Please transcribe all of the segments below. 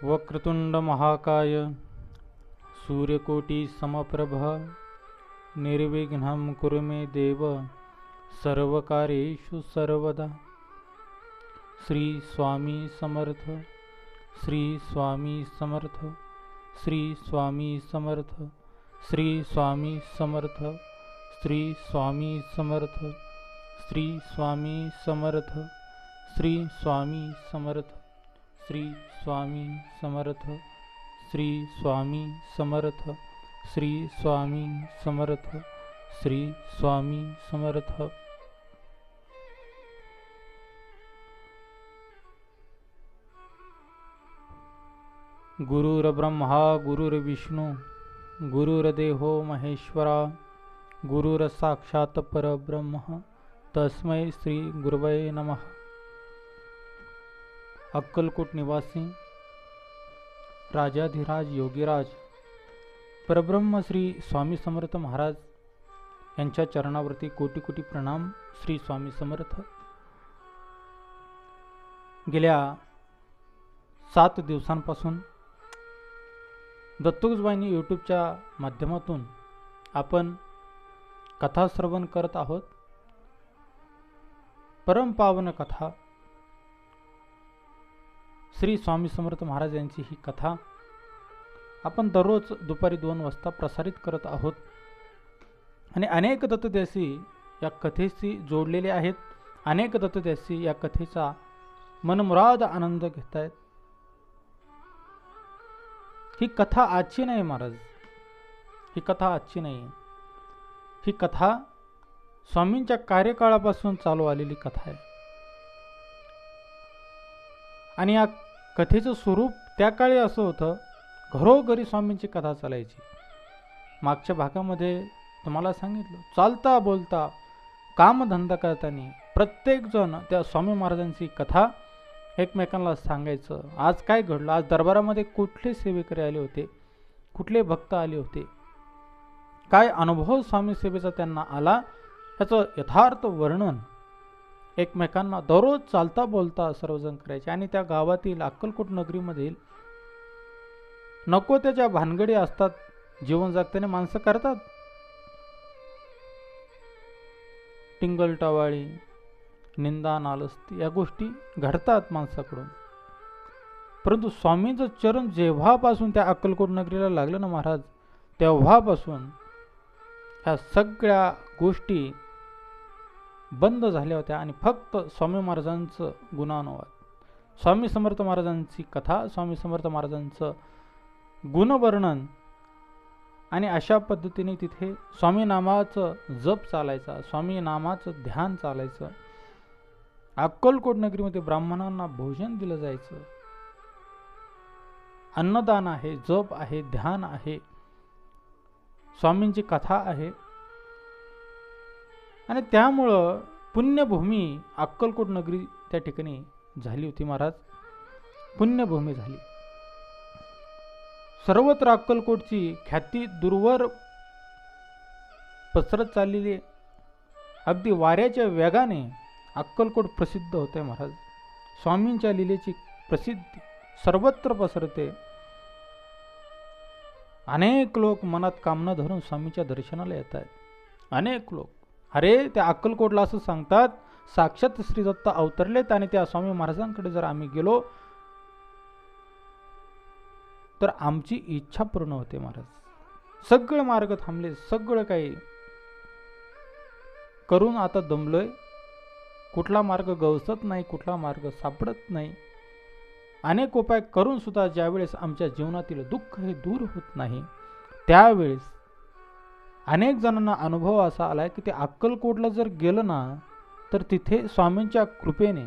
वक्रतुंड महाकाय सूर्यकोटि समप्रभ निर्विघ्नं कुरु मे देव सर्वकार्येषु सर्वदा। श्री स्वामी समर्थ, श्री स्वामी समर्थ, श्री स्वामी समर्थ, श्री स्वामी समर्थ, श्री स्वामी समर्थ, श्री स्वामी समर्थ, श्री स्वामी समर्थ, श्री स्वामी समर्थ, श्री स्वामी समर्थ, श्री स्वामी समर्थ, श्री स्वामी समर्थ। गुरुर्ब्रह्मा गुरुर्विष्णु गुरुर्देवो महेश्वरा गुरुर्साक्षात् परब्रह्म तस्मै श्री गुरवे नमः। अक्कलकोट निवासी राजाधिराज योगीराज परब्रह्म श्री स्वामी समर्थ महाराज यांच्या चरणावरती कोटी कोटी प्रणाम। श्री स्वामी समर्थ। गेल्या 7 दिवसांपासून दत्तुकजवाहिनी यूट्यूबच्या माध्यमातून आपण कथा श्रवण करत आहोत। परमपावन कथा श्री स्वामी समर्थ महाराज यांची ही कथा आपण दररोज दुपारी 2 वाजता प्रसारित करत आहोत आणि अनेक दत्तदेसी या कथेशी जोडलेले आहेत। अनेक दत्तदेसी या कथेचा मनमुराद आनंद घेत आहेत। ही कथा आजची नाही महाराज, ही कथा आजची नाही, ही कथा स्वामींच्या कार्यकाळापासून चालू आलेली कथा आहे आणि या कथेचं स्वरूप त्या काळी असं होतं, घरोघरी स्वामींची कथा चालायची। मागच्या भागामध्ये तुम्हाला सांगितलं, चालता बोलता कामधंदा करताना प्रत्येक जण त्या स्वामी महाराजांची कथा एकमेकांना सांगायचं। आज काय घडलं, आज दरबारामध्ये कुठले सेवेकरी आले होते, कुठले भक्त आले होते, काय अनुभव स्वामी सेवेचा त्यांना आला, याचं यथार्थ वर्णन एकमेकांना दररोज चालता बोलता सर्वजण करायचे। आणि त्या गावातील अक्कलकोट नगरीमधील नको त्याच्या भानगडी असतात, जीवन जगताना माणसं करतात, टिंगलटवाळी निंदा नालस्ती या गोष्टी घडतात माणसाकडून। परंतु स्वामींचं चरण जेव्हापासून त्या अक्कलकोट नगरीला लागलं ना महाराज, तेव्हापासून ह्या सगळ्या गोष्टी बंद झाल्या होत्या आणि फक्त स्वामी महाराजांचं गुणानुवाद, स्वामी समर्थ महाराजांची कथा, स्वामी समर्थ महाराजांचं गुणवर्णन आणि अशा पद्धतीने तिथे स्वामी नामाचं जप चालायचा, स्वामी नामाचं ध्यान चालायचं। अक्कलकोट नगरीमध्ये ब्राह्मणांना भोजन दिलं जायचं, अन्नदान आहे, जप आहे, ध्यान आहे, स्वामींची कथा आहे आणि त्यामुळं पुण्यभूमी अक्कलकोट नगरी त्या ठिकाणी झाली होती महाराज, पुण्यभूमी झाली। सर्वत्र अक्कलकोटची ख्याती दूरवर पसरत चाललेली, अगदी वाऱ्याच्या वेगाने अक्कलकोट प्रसिद्ध होते महाराज। स्वामींच्या लीलेची प्रसिद्धी सर्वत्र पसरते। अनेक लोक मनात कामना धरून स्वामींच्या दर्शनाला येत आहेत। अनेक लोक, अरे त्या अक्कलकोटला असं सांगतात, साक्षात श्री दत्त अवतरलेत आणि त्या स्वामी महाराजांकडे जर आम्ही गेलो तर आमची इच्छा पूर्ण होते महाराज। सगळे मार्ग थांबले, सगळं काही करून आता दमलोय, कुठला मार्ग गवसत नाही, कुठला मार्ग सापडत नाही। अनेक उपाय करून सुद्धा ज्यावेळेस आमच्या जीवनातील दुःख हे दूर होत नाही, त्यावेळेस अनेक जणांना अनुभव असा आलाय की ते अक्कलकोटला जर गेलं ना तर तिथे स्वामींच्या कृपेने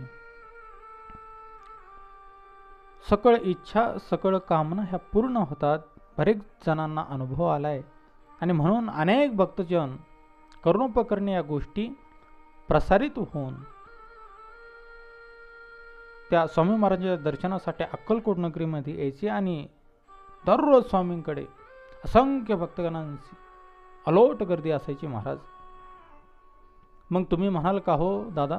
सकळ इच्छा सकळ कामना ह्या पूर्ण होतात। बरेच जणांना अनुभव आलाय आणि म्हणून अनेक भक्तजन करुणोपकरणे या गोष्टी प्रसारित होऊन त्या स्वामी महाराजांच्या दर्शनासाठी अक्कलकोट नगरीमध्ये यायचे आणि दररोज स्वामींकडे असंख्य भक्तगणांची अलोट गर्दी असायची महाराज। मग तुम्ही म्हणाल का हो दादा,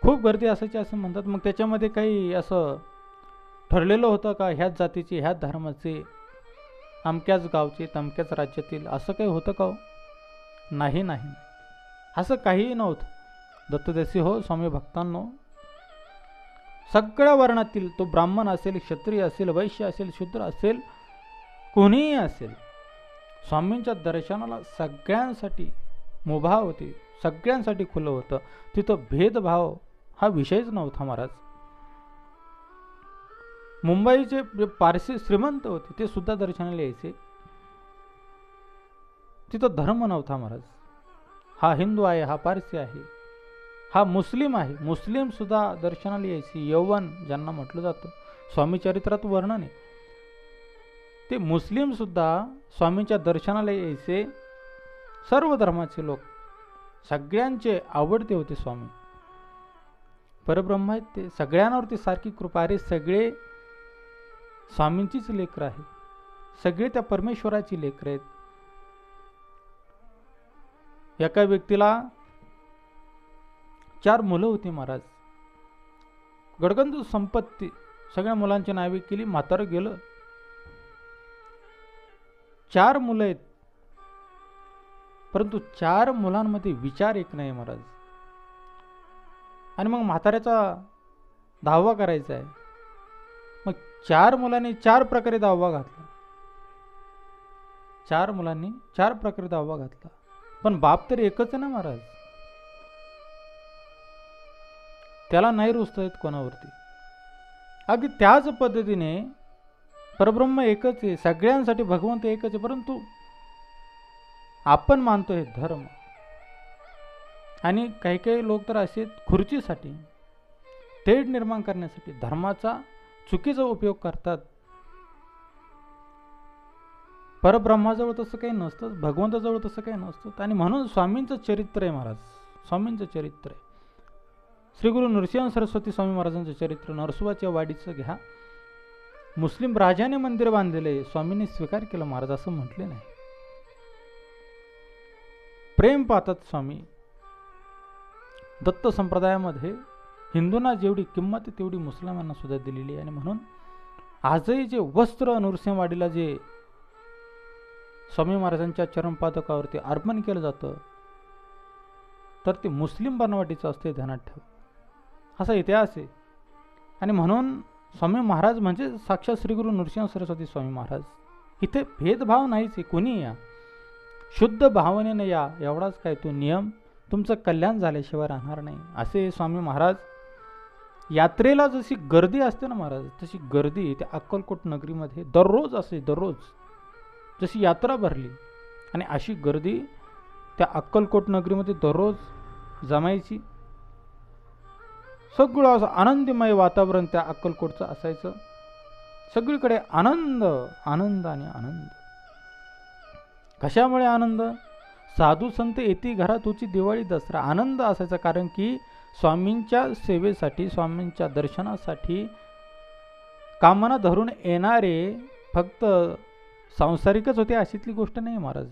खूप गर्दी असायची असं म्हणतात, मग त्याच्यामध्ये काही असं ठरलेलं होतं का ह्याच जातीचे, ह्याच धर्माचे, अमक्याच गावचे, तमक्याच राज्यातील, असं काही होतं का हो? नाही नाही, असं काहीही नव्हतं. दत्तदेसी हो स्वामी भक्तांनो, सगळ्या वर्णातील, तो ब्राह्मण असेल, क्षत्रिय असेल, वैश्य असेल, शूद्र असेल, कोणीही असेल, स्वामींच्या दर्शनाला सगळ्यांसाठी मुभा होती, सगळ्यांसाठी खुलं होतं. तिथं भेदभाव हा विषयच नव्हता महाराज. मुंबईचे जे पारसी श्रीमंत होते ते सुद्धा दर्शनाला यायचे. तिथं धर्म नव्हता महाराज. हा हिंदू आहे, हा पारसी आहे, हा मुस्लिम आहे, मुस्लिम सुद्धा दर्शनाला यायचे. यौवन ज्यांना म्हटलं जातं, स्वामी चरित्रात वर्णन आहे, ते मुस्लिम सुद्धा स्वामींच्या दर्शनाला यायचे. सर्व धर्माचे लोक, सगळ्यांचे आवडते होते स्वामी. परब्रह्म आहेत ते, सगळ्यांवरती सारखी कृपा. अरे सगळे स्वामींचीच लेकरं आहेत, सगळे त्या परमेश्वराची लेकरं आहेत. एका व्यक्तीला 4 मुलं होती महाराज. गडगंज संपत्ती, सगळ्या मुलांची नावे केली. म्हातारं गेलं. 4 मुलं आहेत, परंतु 4 मुलांमध्ये विचार एक नाही महाराज. आणि मग म्हाताऱ्याचा 10वा करायचा आहे. मग 4 मुलांनी 4 प्रकारे 10वा घातला. 4 मुलांनी 4 प्रकारे 10वा घातला. पण बाप तर एकच आहे ना महाराज, त्याला नाही रुसता येत कोणावरती. अगदी त्याच पद्धतीने परब्रह्म एकच आहे, सगळ्यांसाठी भगवंत एकच आहे. परंतु आपण मानतोय धर्म, आणि काही काही लोक तर असे खुर्चीसाठी, तेढ निर्माण करण्यासाठी धर्माचा चुकीचा उपयोग करतात. परब्रह्माजवळ तसं काही नसतं, भगवंताजवळ तसं काही नसतं. आणि म्हणून स्वामींचं चरित्र आहे महाराज, स्वामींचं चरित्र आहे. श्री गुरु नृसिंह सरस्वती स्वामी महाराजांचं चरित्र नरसोबाच्या वाडीचं घ्या. मुस्लिम राजाने मंदिर बांधलेले, स्वामींनी स्वीकार केलं महाराज, असं म्हटले नाही. प्रेम पाहतात स्वामी. दत्त संप्रदायामध्ये हिंदूंना जेवढी किंमत आहे तेवढी मुस्लिमांना सुद्धा दिलेली आहे. आणि म्हणून आजही जे वस्त्र नृसिंहवाडीला जे स्वामी महाराजांच्या चरणपादकावरती अर्पण केलं जातं, तर ते मुस्लिम बनवाटीचं असते, ध्यानात ठेव. असा इतिहास आहे. आणि म्हणून स्वामी महाराज म्हणजे साक्षात श्री गुरु नृसिंह सरस्वती स्वामी महाराज. इथे भेदभाव नाहीच आहे, कोणी या, शुद्ध भावनेने या, एवढाच काय तो नियम. तुमचं कल्याण झाल्याशिवाय राहणार नाही, असे स्वामी महाराज. यात्रेला जशी गर्दी असते ना महाराज, तशी गर्दी त्या अक्कलकोट नगरीमध्ये दररोज असे, दररोज जशी यात्रा भरली, आणि अशी गर्दी त्या अक्कलकोट नगरीमध्ये दररोज जमायची. सगळं असं आनंदमय वातावरण त्या अक्कलकोटचं असायचं. सगळीकडे आनंद, आनंद आणि आनंद. कशामुळे आनंद? साधू संत येती घरात होची दिवाळी दसरा. आनंद असायचा, कारण की स्वामींच्या सेवेसाठी, स्वामींच्या दर्शनासाठी कामना धरून येणारे फक्त सांसारिकच होते अशीतली गोष्ट नाही महाराज.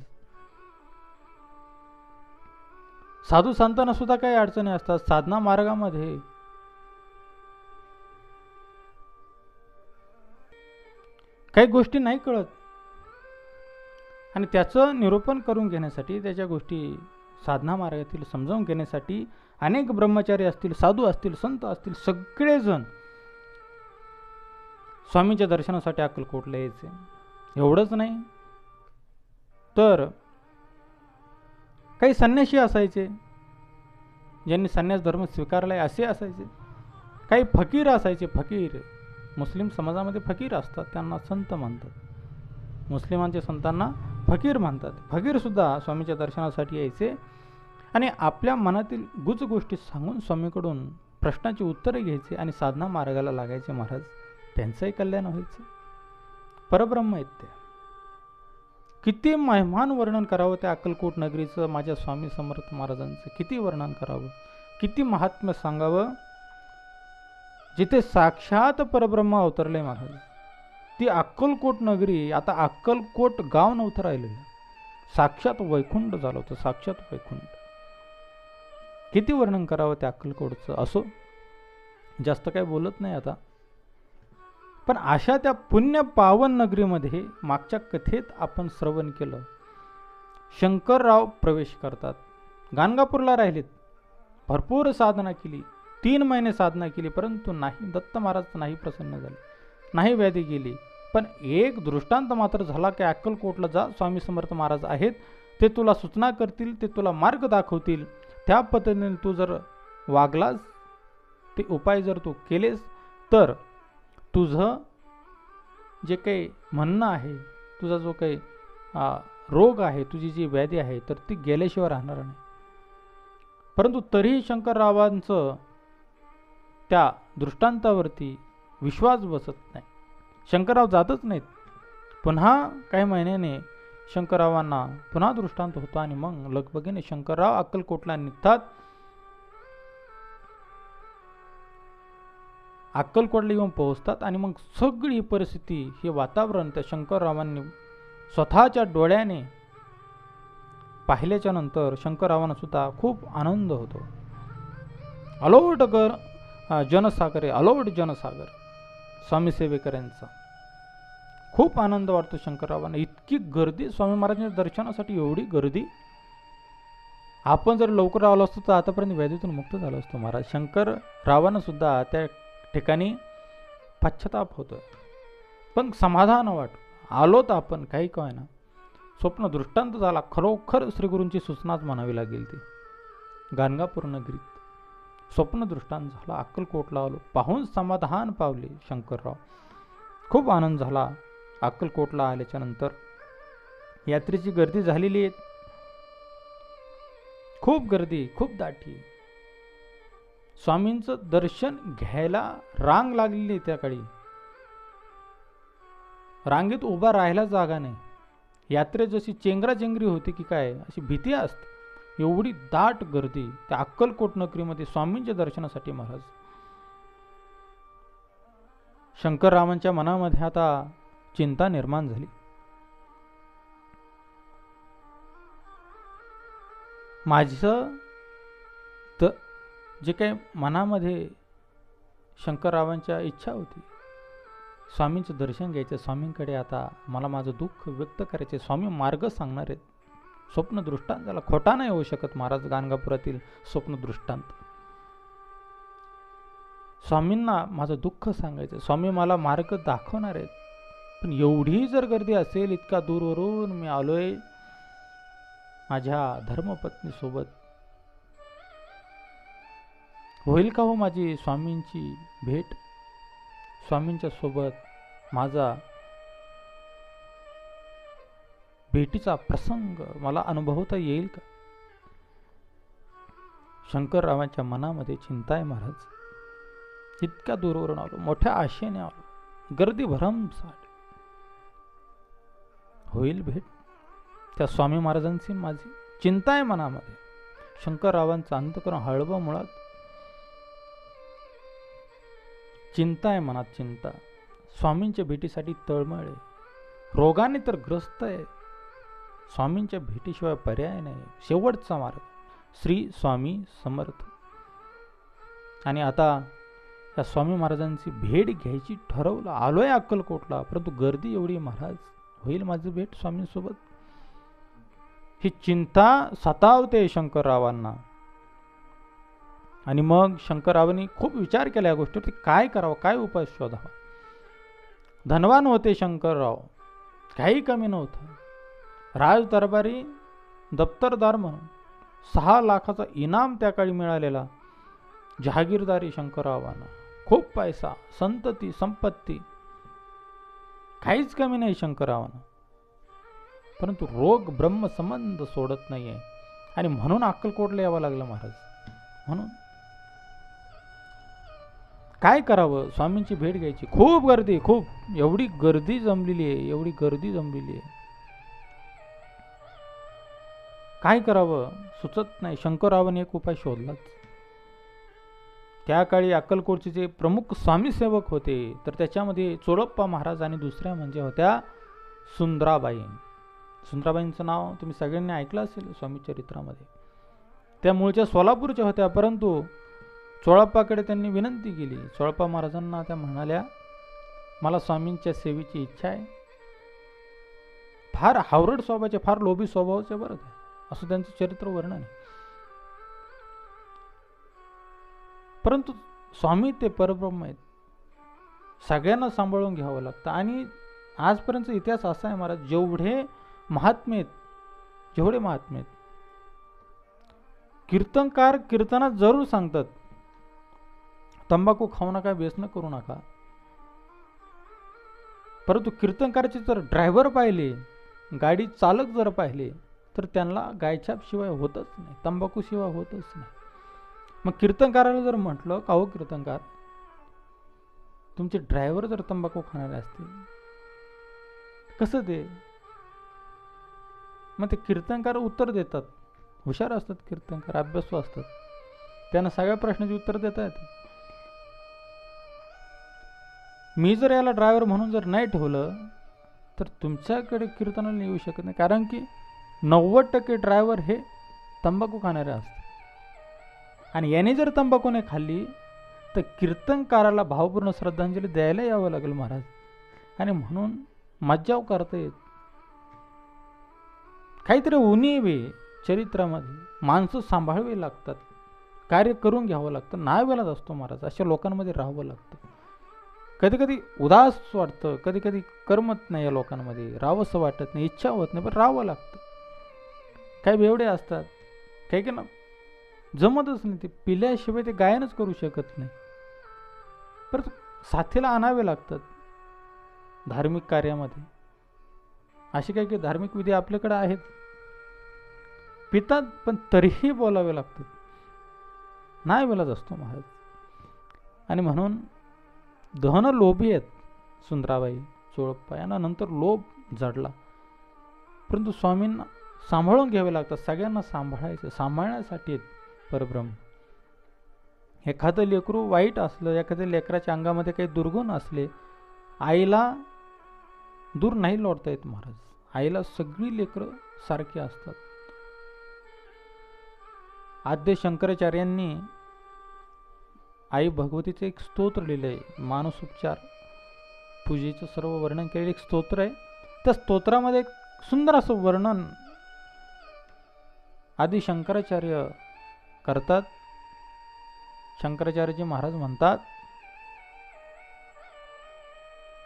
साधू संतांना सुद्धा काही अडचणी असतात साधना मार्गामध्ये. काही गोष्टी नाही कळत, आणि त्याचं निरूपण करून घेण्यासाठी, त्याच्या गोष्टी साधना मार्गातील समजावून घेण्यासाठी अनेक ब्रह्मचारी असतील, साधू असतील, संत असतील, सगळेजण स्वामींच्या दर्शनासाठी अक्कलकोटला यायचे. एवढंच नाही तर काही संन्यासी असायचे, ज्यांनी संन्यास धर्म स्वीकारलाय असे असायचे. काही फकीर असायचे. फकीर, मुस्लिम समाजामध्ये फकीर असतात, त्यांना संत म्हणतात. मुस्लिमांच्या संतांना फकीर म्हणतात. फकीर सुद्धा स्वामीच्या दर्शनासाठी यायचे, आणि आपल्या मनातील गुज गोष्टी सांगून स्वामीकडून प्रश्नाची उत्तरे घ्यायचे, आणि साधना मार्गाला लागायचे महाराज. त्यांचंही कल्याण व्हायचं. परब्रह्म आहेत ते. किती महिमान वर्णन करावं त्या अक्कलकोट नगरीचं, माझ्या स्वामी समर्थ महाराजांचं किती वर्णन करावं, किती महात्म्य सांगावं. जिथे साक्षात परब्रह्म अवतरले महाराज, ती अक्कलकोट नगरी. आता अक्कलकोट गाव नव्हतं राहिलेलं, साक्षात वैकुंठ झालं होतं, साक्षात वैकुंठ. किती वर्णन करावं त्या अक्कलकोटचं. असो, जास्त काय बोलत नाही आता. पण अशा त्या पुण्य पावन नगरीमध्ये मागच्या कथेत आपण श्रवण केलं, शंकरराव प्रवेश करतात, गाणगापूरला राहिलेत, भरपूर साधना केली, 3 महिने साधना केली, परंतु नाही, दत्त महाराज नाही प्रसन्न झाले, नाही व्याधी गेली. पण एक दृष्टांत मात्र झाला की अक्कलकोटला जा, स्वामी समर्थ महाराज आहेत, ते तुला सूचना करतील, ते तुला मार्ग दाखवतील. त्या पद्धतीने तू जर वागलास, ते उपाय जर तू केलेस, तर तुझं जे काही म्हणणं आहे, तुझा जो काही रोग आहे, तुझी जी व्याधी आहे, तर ती गेल्याशिवाय राहणार नाही. परंतु तरीही शंकररावांचं त्या दृष्टांतावरती विश्वास बसत नाही. शंकरराव जातच नाहीत. पुन्हा काही महिन्याने शंकररावांना पुन्हा दृष्टांत होतो आणि मग लगबगीने शंकरराव अक्कलकोटला निघतात. अक्कलकोटला येऊन पोहोचतात आणि मग सगळी परिस्थिती, हे वातावरण त्या शंकररावांनी स्वतःच्या डोळ्याने पाहिल्याच्या नंतर शंकररावांना सुद्धा खूप आनंद होतो. अलोट जनसागर आहे, अलोट जनसागर स्वामी सेवेकरांचा. खूप आनंद वाटतो शंकररावांना. इतकी गर्दी स्वामी महाराजांच्या दर्शनासाठी, एवढी गर्दी. आपण जर लवकर आलो असतो तर आतापर्यंत व्याधीतून मुक्त झालो असतो महाराज. शंकररावांना सुद्धा त्या ठिकाणी पश्चाताप होतो, पण समाधान वाटतं. आलो तर आपण काही काय ना, स्वप्न दृष्टांत झाला. खरोखर श्रीगुरूंची सूचनाच म्हणावी लागेल ती. गाणगापूर नगरीत स्वप्न दृष्टांत झाला. अक्कलकोटला आलो, पाहून समाधान पावले शंकरराव. खूप आनंद झाला. अक्कलकोटला आल्याच्या नंतर यात्रेची गर्दी झालेली आहे, खूप गर्दी, खूप दाटी. स्वामींचं दर्शन घ्यायला रांग लागलेली. त्या काळी रांगेत उभा राहायला जागा नाही. यात्रेत जशी चेंगराचेंगरी होती की काय, अशी भीती असते, एवढी दाट गर्दी त्या अक्कलकोट नगरीमध्ये स्वामींच्या दर्शनासाठी महाराज. शंकररावांच्या मनामध्ये आता चिंता निर्माण झाली. माझं जे काही मनामध्ये शंकररावांच्या इच्छा होती, स्वामींचं दर्शन घ्यायचं, स्वामींकडे आता मला माझं दुःख व्यक्त करायचे, स्वामी मार्ग सांगणार आहेत. स्वप्न दृष्टांत झाला, खोटा नाही होऊ शकत महाराज. गाणगापुरातील स्वप्न दृष्टांत, स्वामींना माझं दुःख सांगायचं, स्वामी मला मार्ग दाखवणार आहेत. पण एवढी जर गर्दी असेल, इतका दूरवरून मी आलोय माझ्या धर्मपत्नी सोबत, होईल का हो माझी स्वामींची भेट, स्वामींच्या सोबत माझा भेटीचा प्रसंग मला अनुभवता येईल का? शंकररावांच्या मनामध्ये चिंता आहे महाराज. इतक्या दूरवरून आलो, मोठ्या आशेने आलो, गर्दी भरमसाठ, होईल भेट त्या स्वामी महाराजांची? माझी चिंता आहे मनामध्ये. शंकररावांचं अंतःकरण हळवं, मुळात चिंता आहे मनात, चिंता. स्वामींच्या भेटीसाठी तळमळ आहे, रोगाने तर ग्रस्त आहे. स्वामींच्या भेटीशिवाय पर्याय नाही, शेवटचा मार्ग श्री स्वामी समर्थ. आणि आता या स्वामी महाराजांची भेट घ्यायची ठरवलं. आलोय अक्कलकोटला, परंतु गर्दी एवढी महाराज, होईल माझी भेट स्वामींसोबत? ही चिंता सतावते शंकररावांना. आणि मग शंकररावांनी खूप विचार केला या गोष्टीवरती, काय करावं, काय उपाय शोधावा. धनवान होते शंकरराव, काही कमी नव्हतं. राज दरबारी दप्तरदार म्हणून 6 लाखाचा इनाम त्या काळी मिळालेला. जहागीरदारी शंकररावांना, खूप पैसा, संतती, संपत्ती, काहीच कमी नाही शंकररावांना. परंतु रोग ब्रह्मसंबंध सोडत नाहीये, आणि म्हणून अक्कलकोटला यावं लागलं महाराज. म्हणून काय करावं, स्वामींची भेट घ्यायची. खूप गर्दी, खूप, एवढी गर्दी जमलेली आहे, एवढी गर्दी जमलेली आहे. काय करावं सुचत नाही. शंकररावांनी एक उपाय शोधलाच. त्या काळी अक्कलकोटचे जे प्रमुख स्वामी सेवक होते, तर त्याच्यामध्ये चोळप्पा महाराज आणि दुसऱ्या म्हणजे होत्या सुंदराबाई. सुंदराबाईंचं नाव तुम्ही सगळ्यांनी ऐकलं असेल स्वामी चरित्रामध्ये. त्या मूळच्या सोलापूरच्या होत्या, परंतु चोळप्पाकडे त्यांनी विनंती केली. चोळप्पा महाराजांना त्या म्हणाल्या मला स्वामींच्या सेवेची इच्छा आहे. फार हावरट स्वभावाचे, फार लोभी स्वभावाचे बरं काय, असं त्यांचं चरित्र वर्णन आहे. परंतु स्वामी ते परब्रह्म आहेत, सगळ्यांना सांभाळून घ्यावं लागतं. आणि आजपर्यंत इतिहास असा आहे महाराज, जेवढे महात्मे आहेत, जेवढे महात्मे आहेत, कीर्तनकार कीर्तनात जरूर सांगतात तंबाखू खाऊ नका, व्यसन करू नका. परंतु कीर्तनकाराचे जर ड्रायव्हर पाहिले, गाडी चालक जर पाहिले, तर त्यांना गायछाप शिवाय होतच नाही, तंबाखू शिवाय होतच नाही. मग कीर्तनकाराला जर म्हटलं का हो कीर्तनकार, तुमचे ड्रायव्हर जर तंबाखू खाणारे असतील कसं ते? मग ते कीर्तनकार उत्तर देतात. हुशार असतात कीर्तनकार, अभ्यासू असतात, त्यांना सगळ्या प्रश्नाची उत्तर देता येतात. मी जर याला ड्रायव्हर म्हणून जर नाही ठेवलं तर तुमच्याकडे कीर्तनाला येऊ शकत नाही, कारण की 90% ड्रायव्हर हे तंबाखू खाणारे असतात. आणि याने जर तंबाखू नाही खाल्ली तर कीर्तनकाराला भावपूर्ण श्रद्धांजली द्यायला यावं लागेल महाराज. आणि म्हणून मज्जाव करता येत, काहीतरी उणीवे चरित्रामध्ये, माणसं सांभाळावी लागतात, कार्य करून घ्यावं लागतं, नावेलाच असतो महाराज. अशा लोकांमध्ये राहावं लागतं. कधी कधी उदास वाटतं, कधी कधी करमत नाही, या लोकांमध्ये राहावंसं वाटत नाही, इच्छा होत नाही, पण राहावं लागतं. काही बेवडे असतात, काही की ना जमतच नाही, ते पिल्याशिवाय ते गायनच करू शकत नाही, परंतु साथीला आणावे लागतात धार्मिक कार्यामध्ये. असे काही काही धार्मिक विधी आपल्याकडे आहेत, पितात पण तरीही बोलावे लागतात, नाही बोलत असतो महाराज. आणि म्हणून धन लोभी आहेत सुंदराबाई, चोळप्पा यांना नंतर लोभ जडला, परंतु स्वामींना सांभाळून घ्यावे लागतात, सगळ्यांना सांभाळायचं, सांभाळण्यासाठी आहेत परब्रह्म. एखादं लेकरू वाईट असलं, एखाद्या लेकराच्या अंगामध्ये काही दुर्गुण असले, आईला दूर नाही लोटता येत महाराज. आईला सगळी लेकरं सारखी असतात. आद्य शंकराचार्यांनी आई भगवतीचं एक स्तोत्र लिहिलं आहे, मानसोपचार पूजेचं सर्व वर्णन केलेलं एक स्तोत्र आहे. त्या स्तोत्रामध्ये एक सुंदर असं वर्णन आदि शंकराचार्य करतात. शंकराचार्यजी महाराज म्हणतात,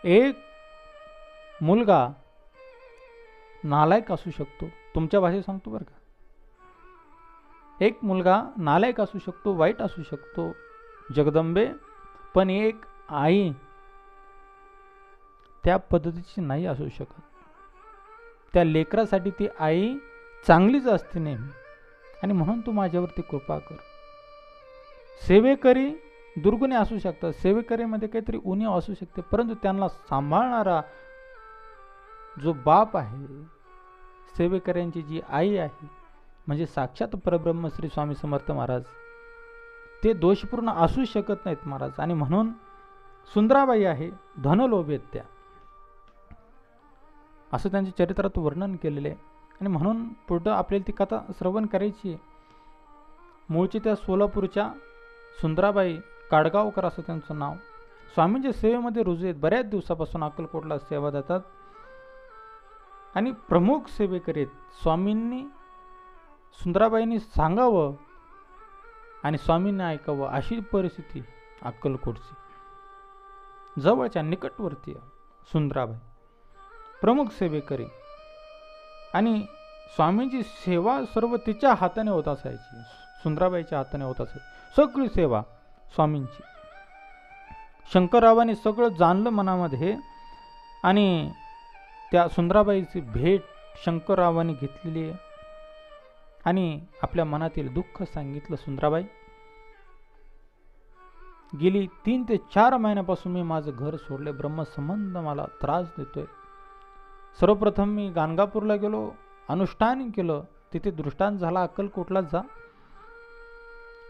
एक मुलगा नालायक असू शकतो, तुमच्या भाषेत सांगतो बरं का, एक मुलगा नालायक असू शकतो, वाईट असू शकतो जगदंबे, पण एक आई त्या पद्धतीची नाही असू शकत. त्या लेकरासाठी ती आई चांगलीच असते नेहमी, आणि म्हणून तू माझ्यावरती कृपा कर. सेवेकरी दुर्गुणे असू शकतात, सेवेकरीमध्ये काहीतरी उणीव असू शकते, परंतु त्यांना सांभाळणारा जो बाप आहे, सेवेकऱ्यांची जी आई आहे, म्हणजे साक्षात परब्रह्म श्री स्वामी समर्थ महाराज, ते दोषपूर्ण असू शकत नाहीत महाराज. आणि म्हणून सुंदराबाई आहे, धनलोभी आहेत त्या, असं त्यांच्या चरित्रात वर्णन केलेले आहे. आणि म्हणून पुढं आपल्याला ती कथा श्रवण करायची. मूळची त्या सोलापूरच्या सुंदराबाई काडगावकर असं त्यांचं नाव, स्वामींच्या सेवेमध्ये रुजू आहेत, बऱ्याच दिवसापासून अक्कलकोटला सेवा देतात आणि प्रमुख सेवेकरी आहेत. स्वामींनी सुंदराबाईंनी सांगावं आणि स्वामींनी ऐकावं अशी परिस्थिती अक्कलकोटची. जवळच्या निकटवर्तीय सुंदराबाई प्रमुख सेवेकरी, आणि स्वामींची सेवा सर्व तिच्या हाताने होत असायची, सुंदराबाईच्या हाताने होत असायची सगळी सेवा स्वामींची. शंकररावांनी सगळं जाणलं मनामध्ये, आणि त्या सुंदराबाईची भेट शंकररावांनी घेतलेली आहे आणि आपल्या मनातील दुःख सांगितलं. सुंदराबाई, गेली 3 ते 4 महिन्यापासून मी माझं घर सोडले, ब्रह्मसंबंध मला त्रास देतोय. सर्वप्रथम मी गाणगापूरला गेलो, अनुष्ठान केलं, तिथे दृष्टांत झाला, अक्कलकोटला जा.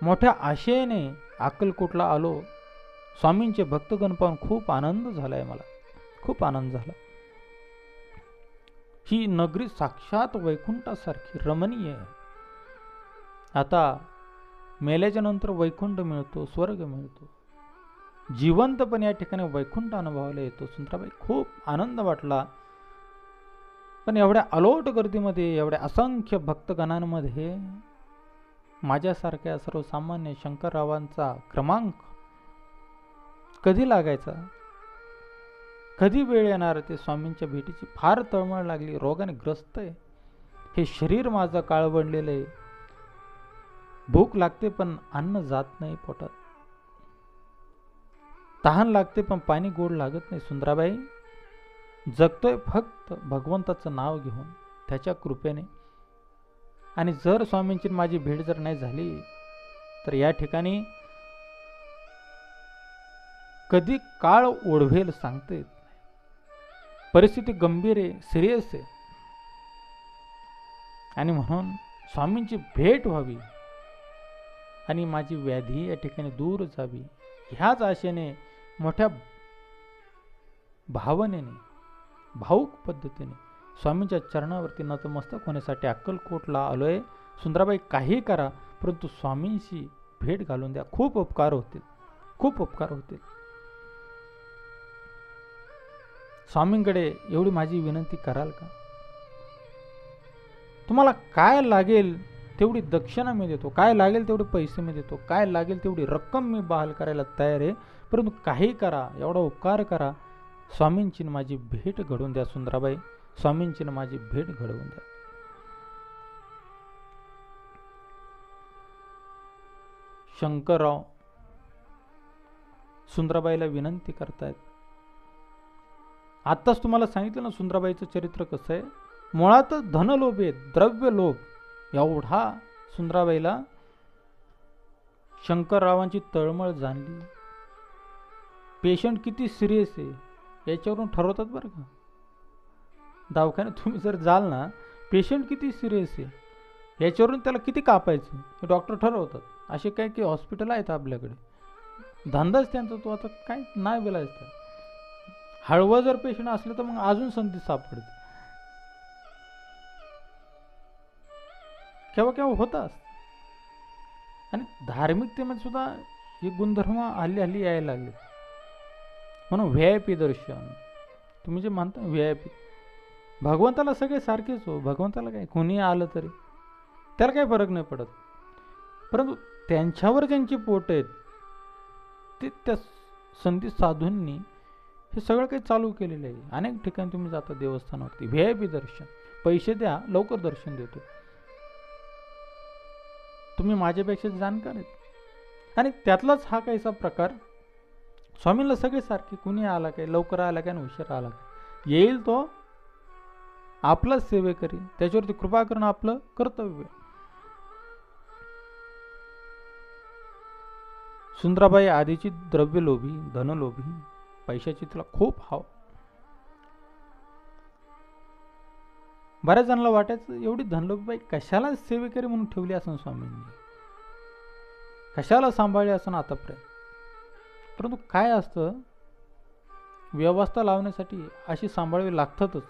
मोठ्या आशेने अक्कलकोटला आलो. स्वामींचे भक्तगण पाहून खूप आनंद झालाय, मला खूप आनंद झाला. ही नगरी साक्षात वैकुंठासारखी रमणीय आहे. आता मेल्याच्या नंतर वैकुंठ मिळतो, स्वर्ग मिळतो, जिवंतपणे या ठिकाणी वैकुंठ अनुभवायला येतो. सुंदराबाई खूप आनंद वाटला. पण एवढ्या अलोट गर्दीमध्ये, एवढ्या असंख्य भक्तगणांमध्ये माझ्यासारख्या सर्वसामान्य शंकररावांचा क्रमांक कधी लागायचा, कधी वेळ येणार ते स्वामींच्या भेटीची फार तळमळ लागली. रोगाने ग्रस्त आहे, हे शरीर माझं काळवंडलेलं आहे, भूक लागते पण अन्न जात नाही पोटात, तहान लागते पण पाणी गोड लागत नाही. सुंदराबाई जगतोय फक्त भगवंताचं नाव घेऊन, त्याच्या कृपेने. आणि जर स्वामींची माझी भेट जर नाही झाली तर या ठिकाणी कधी काळ ओढवेल सांगता येत नाही. परिस्थिती गंभीर आहे, सिरियस आहे. आणि म्हणून स्वामींची भेट व्हावी आणि माझी व्याधी या ठिकाणी दूर जावी, ह्याच आशेने मोठ्या भावनेने, भाऊक पद्धतीने स्वामींच्या चरणावरती नतमस्तक होण्यासाठी अक्कलकोटला आलोय. सुंदराबाई काही करा, परंतु स्वामींशी भेट घालून द्या. खूप उपकार होतील, खूप उपकार होतील. स्वामींकडे एवढी माझी विनंती कराल का? तुम्हाला काय लागेल तेवढी दक्षिणा मी देतो, काय लागेल तेवढे पैसे मी देतो, काय लागेल तेवढी रक्कम मी बहाल करायला तयार आहे, परंतु काही करा, एवढा उपकार करा, स्वामींची माझी भेट घडवून द्या. सुंदराबाई, स्वामींची माझी भेट घडवून द्या. शंकरराव सुंदराबाईला विनंती करतायत. आत्ताच तुम्हाला सांगितलं ना सुंदराबाईचं चरित्र कसं आहे. मुळातच धनलोभ आहे, द्रव्य लोभ. एवढा सुंदराबाईला शंकररावांची तळमळ जाणली. पेशंट किती सिरियस आहे याच्यावरून ठरवतात बरं का. दवाखान्यात तुम्ही जर जाल ना, पेशंट किती सिरियस आहे याच्यावरून त्याला किती कापायचं हे डॉक्टर ठरवतात. असे काय की हॉस्पिटल आहेत आपल्याकडे, धंदाच त्यांचा तो. आता काय नाही बोलायचं. हळवं जर पेशंट असलं तर मग अजून संधी सापडते. केव्हा केव्हा होतात. आणि धार्मिकतेमध्ये सुद्धा हे गुणधर्म हल्ली हल्ली यायला लागले. म्हणून VIP दर्शन तुम्ही जे म्हणता, VIP भगवंताला सगळे सारखेच हो. भगवंताला काय कोणी आलं तरी त्याला काही फरक नाही पडत. परंतु त्यांच्यावर ज्यांची पोट आहेत ते त्या संधी साधूंनी हे सगळं काही चालू केलेलं आहे. अनेक ठिकाणी तुम्ही जाता देवस्थानावरती, VIP दर्शन, पैसे द्या लवकर दर्शन देतो. तुम्ही माझ्यापेक्षा जाणकार आहेत. आणि त्यातलाच हा काहीसा प्रकार. स्वामींना सगळे सारखे, कुणी आला काय, लवकर आला काय आणि उशीर आला काय, येईल तो आपलाच सेवे करील, त्याच्यावरती कृपा करणं आपलं कर्तव्य. सुंदराबाई आधीची द्रव्यलोभी, धनलोभी, पैशाची तिला खूप हाव. बऱ्याच जणांना वाटायचं एवढी धनलोभी बाई कशाला सेवेकरी म्हणून ठेवली असं स्वामींनी, कशाला सांभाळली असं आतापर्यंत. परंतु काय असतं, व्यवस्था लावण्यासाठी अशी सांभाळावी लागतातच.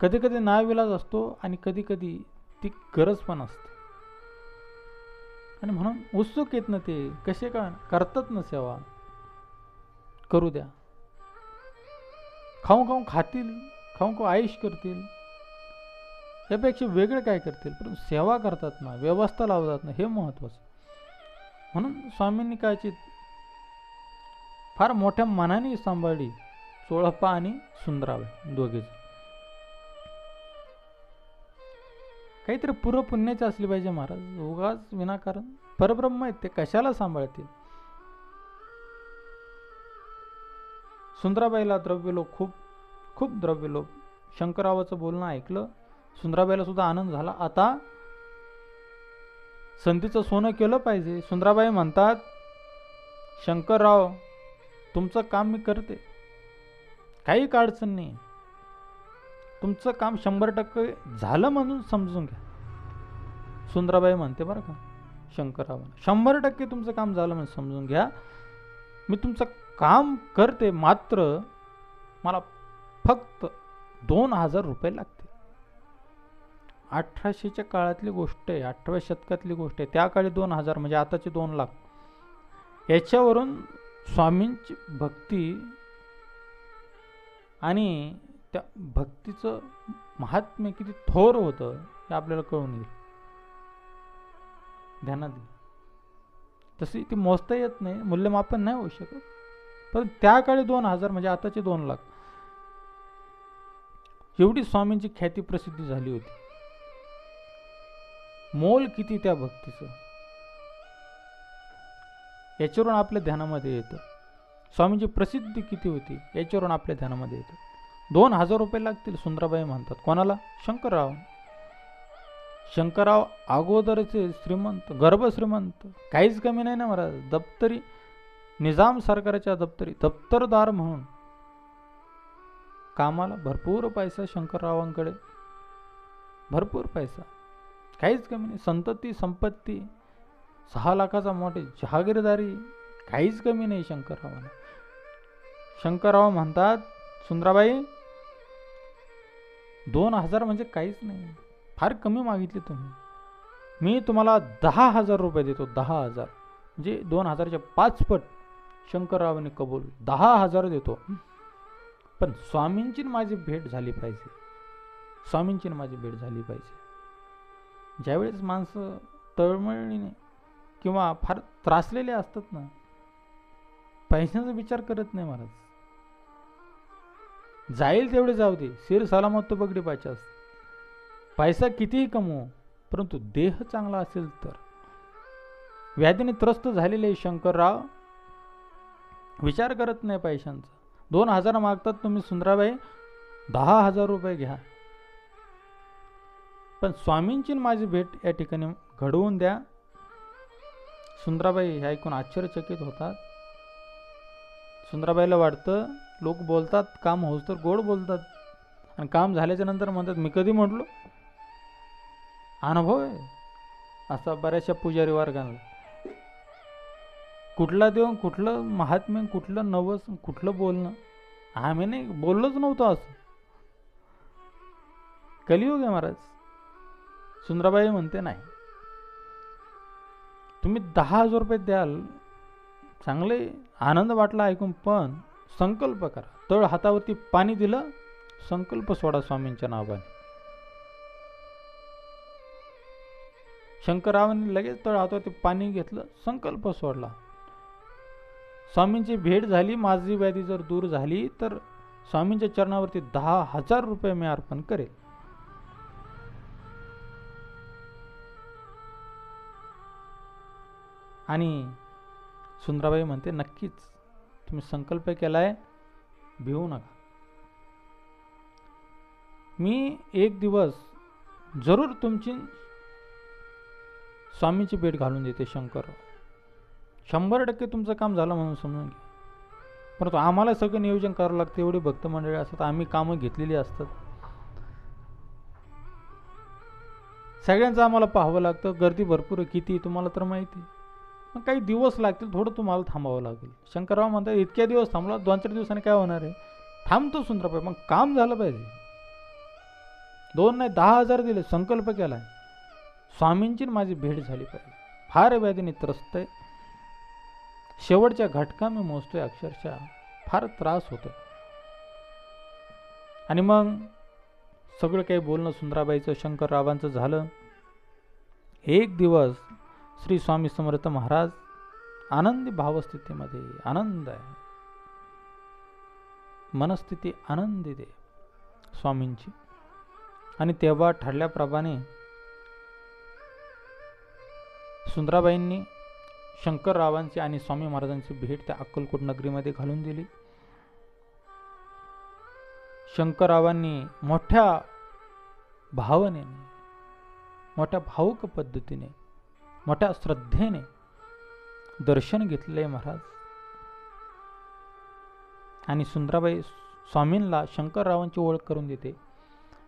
कधी कधी नाविलाज असतो आणि कधी कधी ती गरज पण असते. आणि म्हणून उत्सुक येत ना ते कसे का करतात ना सेवा, करू द्या. खाऊन खाऊन खातील, खाऊन खाऊन आयुष करतील, यापेक्षा वेगळे काय करतील, पण सेवा करतात ना, व्यवस्था लावतात ना, हे महत्वाचं. म्हणून स्वामींनी कायची फार मोठ्या मनाने सांभाळली चोळप्पा आणि सुंदराबाई दोघेच. काहीतरी पुण्याचे असले पाहिजे महाराज. उगाच विनाकारण परब्रह्म आहेत ते कशाला सांभाळतील. सुंदराबाईला द्रव्यलोभ, खूप खूप द्रव्यलोभ. शंकररावाचं बोलणं ऐकलं, सुंदराबाईला सुद्धा आनंद झाला. आता संधीचं सोनं केलं पाहिजे. सुंदराबाई म्हणतात, शंकरराव तुमचं काम मी करते, काही अडचण नाही, तुमचं काम 100% झालं म्हणून समजून घ्या. सुंदराबाई म्हणते बरं का शंकररावांना, 100% तुमचं काम झालं म्हणून समजून घ्या. मी तुमचं काम करते, मात्र मला फक्त 2000 रुपये लागते. 1800च्या काळातली गोष्ट आहे, 18व्या शतकातली गोष्ट आहे. त्या काळी 2000 म्हणजे आताचे 2 लाख. याच्यावरून स्वामींची भक्ती आणि त्या भक्तीचं महात्म्य किती थोर होतं हे आपल्याला कळून येईल, ध्यानात घे. तशी ती मोजता येत नाही, मूल्यमापन नाही होऊ शकत. पण त्या काळी 2000 म्हणजे आताचे 2 लाख, एवढी स्वामींची ख्याती प्रसिद्धी झाली होती. मोल किती त्या भक्तीचं याच्यावरून आपल्या ध्यानामध्ये येतं. स्वामींची प्रसिद्धी किती होती याच्यावरून आपल्या ध्यानामध्ये येतं. 2000 रुपये लागतील सुंदराबाई म्हणतात. कोणाला? शंकरराव. शंकरराव अगोदरचे श्रीमंत, गर्भ श्रीमंत, काहीच कमी नाही ना महाराज. दप्तरी निजाम सरकारच्या दप्तरी दप्तरदार म्हणून कामाला, भरपूर पैसा शंकररावांकडे, भरपूर पैसा, काहीच कमी नाही. संतती संपत्ती 6 लाखाचा मोठे जहागीरदारी, काहीच कमी नाही शंकररावांना. शंकरराव म्हणतात, सुंदराबाई 2000 म्हणजे काहीच नाही, फार कमी मागितले तुम्ही. मी तुम्हाला 10,000 रुपये देतो. 10,000 म्हणजे 2000च्या 5 पट शंकररावांनी कबूल. 10,000 देतो, पण स्वामींची माझी भेट झाली पाहिजे. स्वामींची माझी भेट झाली पाहिजे. ज्यावेळेस माणसं तळमळीने किंवा फार त्रासलेले असतात ना, पैशाचा विचार करत नाही महाराज. जाईल तेवढे जाऊ दे, सिर सलामत तो पगडी पाचास. पैसा कितीही कमवू, परंतु देह चांगला असेल तर. व्याधीने त्रस्त झालेले शंकरराव विचार करत नाही पैशांचा. 2000 मागतात तुम्ही सुंदराबाई, 10,000 रुपये घ्या, पण स्वामींची माझी भेट या ठिकाणी घडवून द्या. सुंदराबाई हे ऐकून आश्चर्यचकित होतात. सुंदराबाईला वाटतं लोक बोलतात, काम होस तर गोड बोलतात, आणि काम झाल्याच्या नंतर म्हणतात मी कधी म्हटलो. अनुभव आहे असा बऱ्याचशा पुजारी वर्गांना. कुठला देव, कुठलं महात्म्य, कुठलं नवस, कुठलं बोलणं, आम्ही नाही बोललोच नव्हतो असं. कलियुग आहे महाराज. सुंदराबाई म्हणते नाही, तुम्ही 10,000 रुपये द्याल, चांगले आनंद वाटला ऐकून, पण संकल्प करा. तळ हातावरती पाणी दिलं, संकल्प सोडा स्वामींच्या नावाने. शंकररावांनी लगेच तळ हातावरती पाणी घेतलं, संकल्प सोडला. स्वामींची भेट झाली, माझी व्याधी जर दूर झाली तर स्वामींच्या चरणावरती 10,000 रुपये मी अर्पण करेल. आणि सुंदराबाई म्हणते नक्कीच, तुम्ही संकल्प केलाय, भिवू नका. मी एक दिवस जरूर तुमची स्वामींची भेट घालून देते शंकरराव. 100% तुमचं काम झालं म्हणून समजून घ्या. परंतु आम्हाला सगळं नियोजन करावं लागतं. एवढी भक्त मंडळी असतात, आम्ही कामं घेतलेली असतात, सगळ्यांचं आम्हाला पाहावं लागतं. गर्दी भरपूर आहे, किती तुम्हाला तर माहिती. मग काही दिवस लागतील, थोडं तुम्हाला थांबावं लागेल. शंकरराव म्हणतात इतक्या दिवस थांबला, 2-4 दिवसांनी काय होणार आहे. थांबतो सुंदराबाई, मग काम झालं पाहिजे. 2 नाही 10,000 दिले, संकल्प केलाय, स्वामींची माझी भेट झाली पाहिजे. फार व्याधीने त्रस्त आहे, शेवटच्या घटका मी मोजतोय, अक्षरशः फार त्रास होतो. आणि मग सगळं काही बोलणं सुंदराबाईचं शंकररावांचं झालं. एक दिवस श्री स्वामी समर्थ महाराज आनंदी भावस्थितीमध्ये, आनंद आहे, मनस्थिती आनंदी दे स्वामींची. आणि तेव्हा ठरल्याप्रमाणे सुंदराबाईंनी शंकररावांची आणि स्वामी महाराजांची भेट त्या अक्कलकोट नगरीमध्ये घालून दिली. शंकररावांनी मोठ्या भावनेने, मोठ्या भावुक पद्धतीने, मोठ्या श्रद्धेने दर्शन घेतले महाराज. आणि सुंदराबाई स्वामींना शंकररावांची ओळख करून देते.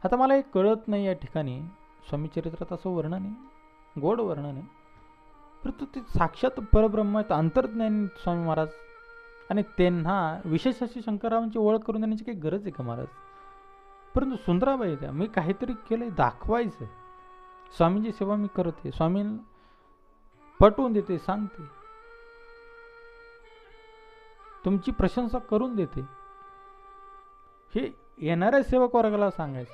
आता मला हे कळत नाही या ठिकाणी, स्वामी चरित्रात असं वर्णन आहे, गोड वर्णन आहे, परंतु ते साक्षात परब्रह्म आहेत, अंतर्ज्ञानी स्वामी महाराज. आणि त्यांना विशेष अशी शंकररावांची ओळख करून देण्याची काही गरज आहे का महाराज. परंतु सुंदराबाई द्या, मी काहीतरी केलंय, दाखवायचं, स्वामींची सेवा मी करते, स्वामींना पटवून देते, सांगते. तुमची प्रशंसा करून देते. हे येणाऱ्या सेवक वर्गाला सांगायचं.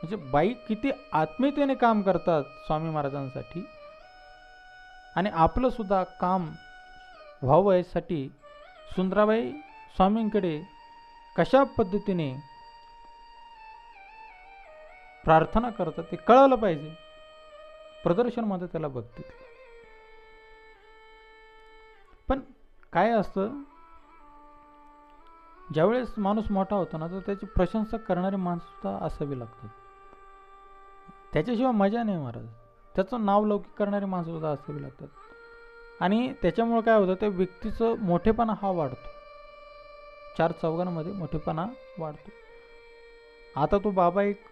म्हणजे बाई किती आत्मीयतेने काम करतात स्वामी महाराजांसाठी, आणि आपलं सुद्धा काम व्हावं यासाठी सुंदराबाई स्वामींकडे कशा पद्धतीने प्रार्थना करतात ते कळलं पाहिजे. प्रदर्शन मध्ये त्याला बघतील. पण काय असतं, ज्यावेळेस माणूस मोठा होतो ना, तर त्याची प्रशंसा करणारी माणसं सुद्धा असावी लागतात. त्याच्याशिवाय मजा नाही महाराज. त्याचं नाव लौकिक करणारी माणसं सुद्धा असावी लागतात. आणि त्याच्यामुळे काय होतं, त्या व्यक्तीचं मोठेपणा हा वाढतो. चार चौघांमध्ये मोठेपणा वाढतो. आता तो बाबा एक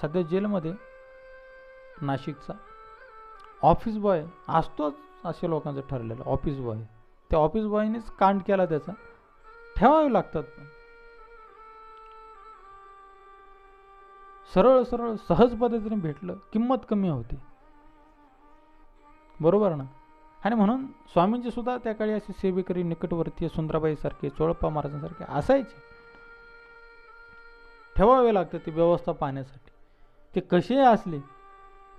सध्या जेलमध्ये, नाशिकचा ऑफिस बॉय असतोच, असे लोकांचं ठरलेलं ऑफिस बॉय. त्या ऑफिस बॉयनेच कांड केला त्याचा. ठेवावे लागतात. पण सरळ सरळ सहज पद्धतीने भेटलं, किंमत कमी होते. बरोबर ना. आणि म्हणून स्वामींची सुद्धा त्या काळी अशी सेवेकरी निकटवर्तीय सुंदराबाई सारखे, चोळप्पा महाराजांसारखे असायचे. ठेवावे लागतात ते व्यवस्था पाहण्यासाठी. ते कसे असले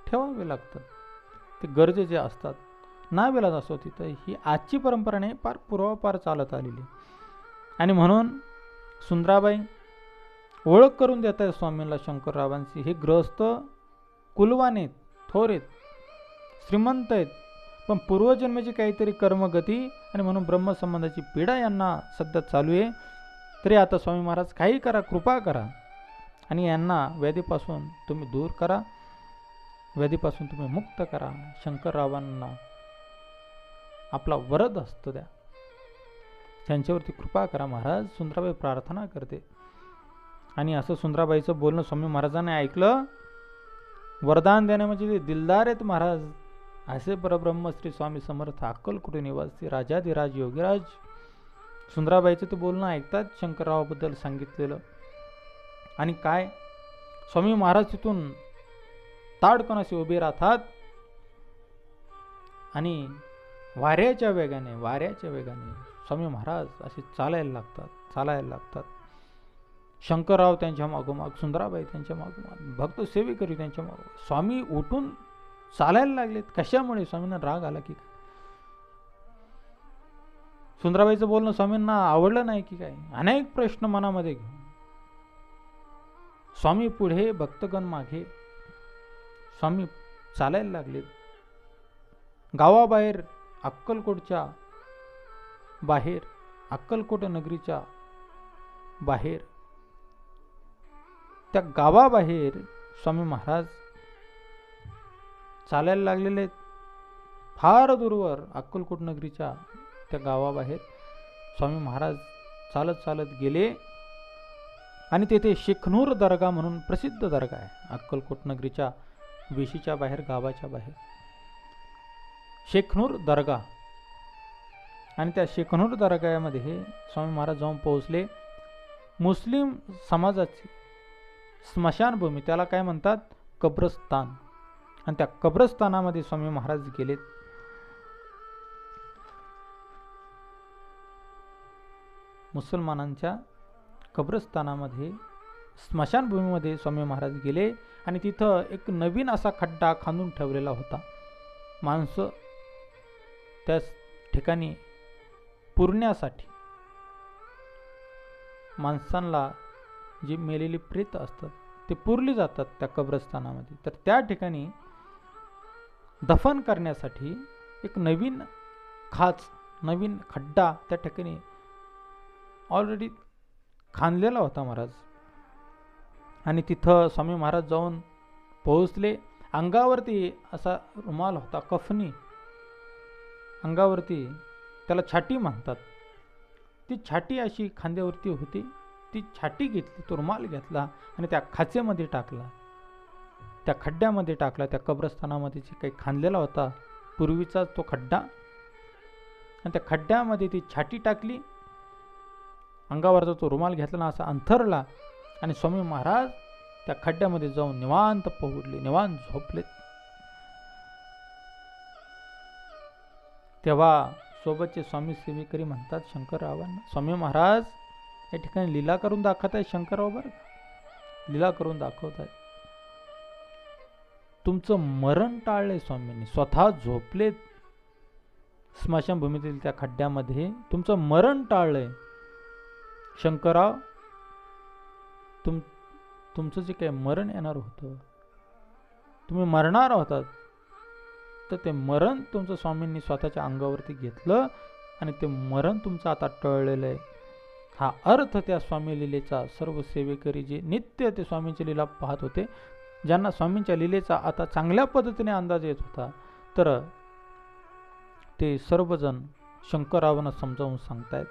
ठेवावे लागतात, ते गरजेचे असतात. नावेलाज असो तिथं. ही आजची परंपरा नाही, फार पूर्वापार चालत आलेली. आणि म्हणून सुंदराबाई ओळख करून देत आहेत स्वामींना शंकररावांची. हे ग्रहस्थ कुलवान आहेत, थोर आहेत, श्रीमंत आहेत, पण पूर्वजन्माची काहीतरी कर्मगती आणि म्हणून ब्रह्मसंबंधाची पीडा यांना सध्या चालू आहे. तरी आता स्वामी महाराज काही करा, कृपा करा आणि यांना व्याधीपासून तुम्ही दूर करा, व्याधीपासून तुम्ही मुक्त करा. शंकररावांना आपला वरद हस्त द्या, त्यांच्यावरती कृपा करा महाराज. सुंदराबाई प्रार्थना करते. आणि असं सुंदराबाईचं बोलणं स्वामी महाराजांनी ऐकलं. वरदान देणे म्हणजे दिलदार आहेत महाराज. असे परब्रह्म श्री स्वामी समर्थ अक्कलकोट निवासी राजाधिराज योगीराज सुंदराबाईचं ते बोलणं ऐकतात, शंकररावाबद्दल सांगितलेलं. आणि काय, स्वामी महाराज तिथून ताडकन असे उभे राहतात आणि वाऱ्याच्या वेगाने स्वामी महाराज असे चालायला लागतात. शंकरराव त्यांच्या मागोमाग, सुंदराबाई त्यांच्या मागोमाग, भक्त सेवेकरी त्यांच्या मागोमाग. स्वामी उठून चालायला लागलेत. कशामुळे? स्वामींना राग आला की काय? सुंदराबाईचं बोलणं स्वामींना आवडलं नाही की काय? अनेक प्रश्न मनामध्ये घेऊन स्वामी पुढे, भक्तगण मागे. स्वामी चालायला लागलेत. गावाबाहेर, अक्कलकोटच्या बाहेर, अक्कलकोट नगरीच्या बाहेर, त्या गावाबाहेर स्वामी महाराज चालायला लागलेले. फार दूरवर अक्कलकोट नगरीच्या त्या गावाबाहेर स्वामी महाराज चालत चालत गेले. आणि तेथे शेखनूर दर्गा म्हणून प्रसिद्ध दर्गा आहे. अक्कलकोट नगरीच्या वेशीच्या बाहेर, गावाच्या बाहेर शेखनूर दर्गा. आणि त्या शेखनूर दर्गामध्ये स्वामी महाराज जाऊन पोहोचले. मुस्लिम समाजाची स्मशानभूमी, त्याला काय म्हणतात, कब्रस्तान. आणि त्या कब्रस्तानामध्ये स्वामी महाराज गेलेत. मुसलमानांच्या कब्रस्तानामध्ये, स्मशानभूमीमध्ये स्वामी महाराज गेले. आणि तिथं एक नवीन असा खड्डा खांदून ठेवलेला होता. माणसं त्या ठिकाणी पुरण्यासाठी, माणसांना जी मेलेली प्रेत असतात ते पुरली जातात त्या कब्रस्तानामध्ये. तर त्या ठिकाणी दफन करण्यासाठी एक नवीन खाच, नवीन खड्डा त्या ठिकाणी ऑलरेडी खांदलेला होता महाराज. आणि तिथं स्वामी महाराज जाऊन पोहोचले. अंगावरती असा रुमाल होता, कफनी अंगावरती, त्याला छाटी म्हणतात. ती छाटी अशी खांद्यावरती होती. ती छाटी घेतली, तो रुमाल घेतला आणि त्या खाचेमध्ये टाकला, त्या खड्ड्यामध्ये टाकला. त्या कब्रस्तानामध्ये जे काही खांदलेला होता पूर्वीचा तो खड्डा, आणि त्या खड्ड्यामध्ये ती छाटी टाकली. अंगावरचा तो रुमाल घेतला, असा अंथरला. आणि स्वामी महाराज त्या खड्ड्यामध्ये जाऊन निवांत पोहडले, निवांत झोपले. तेव्हा सोबतचे स्वामी सेवेकरी म्हणतात शंकररावांना, स्वामी महाराज या ठिकाणी लीला करून दाखवत आहे शंकरराव, बरं लीला करून दाखवत आहे. तुमचं मरण टाळलंय स्वामींनी, स्वतः झोपलेत स्मशानभूमीतील त्या खड्ड्यामध्ये, तुमचं मरण टाळलंय शंकरराव. तुमचं जे काही मरण येणार होतं, तुम्ही मरणार होतात, तर ते मरण तुमचं स्वामींनी स्वतःच्या अंगावरती घेतलं आणि ते मरण तुमचं आता टळलेलं आहे. हा अर्थ त्या स्वामी लीलेचा सर्व सेवेकरी जे नित्य ते स्वामींची लीला पाहत होते, ज्यांना स्वामींच्या लीलेचा आता चांगल्या पद्धतीने अंदाज येत होता, तर ते सर्वजण शंकररावांना समजावून सांगतायत.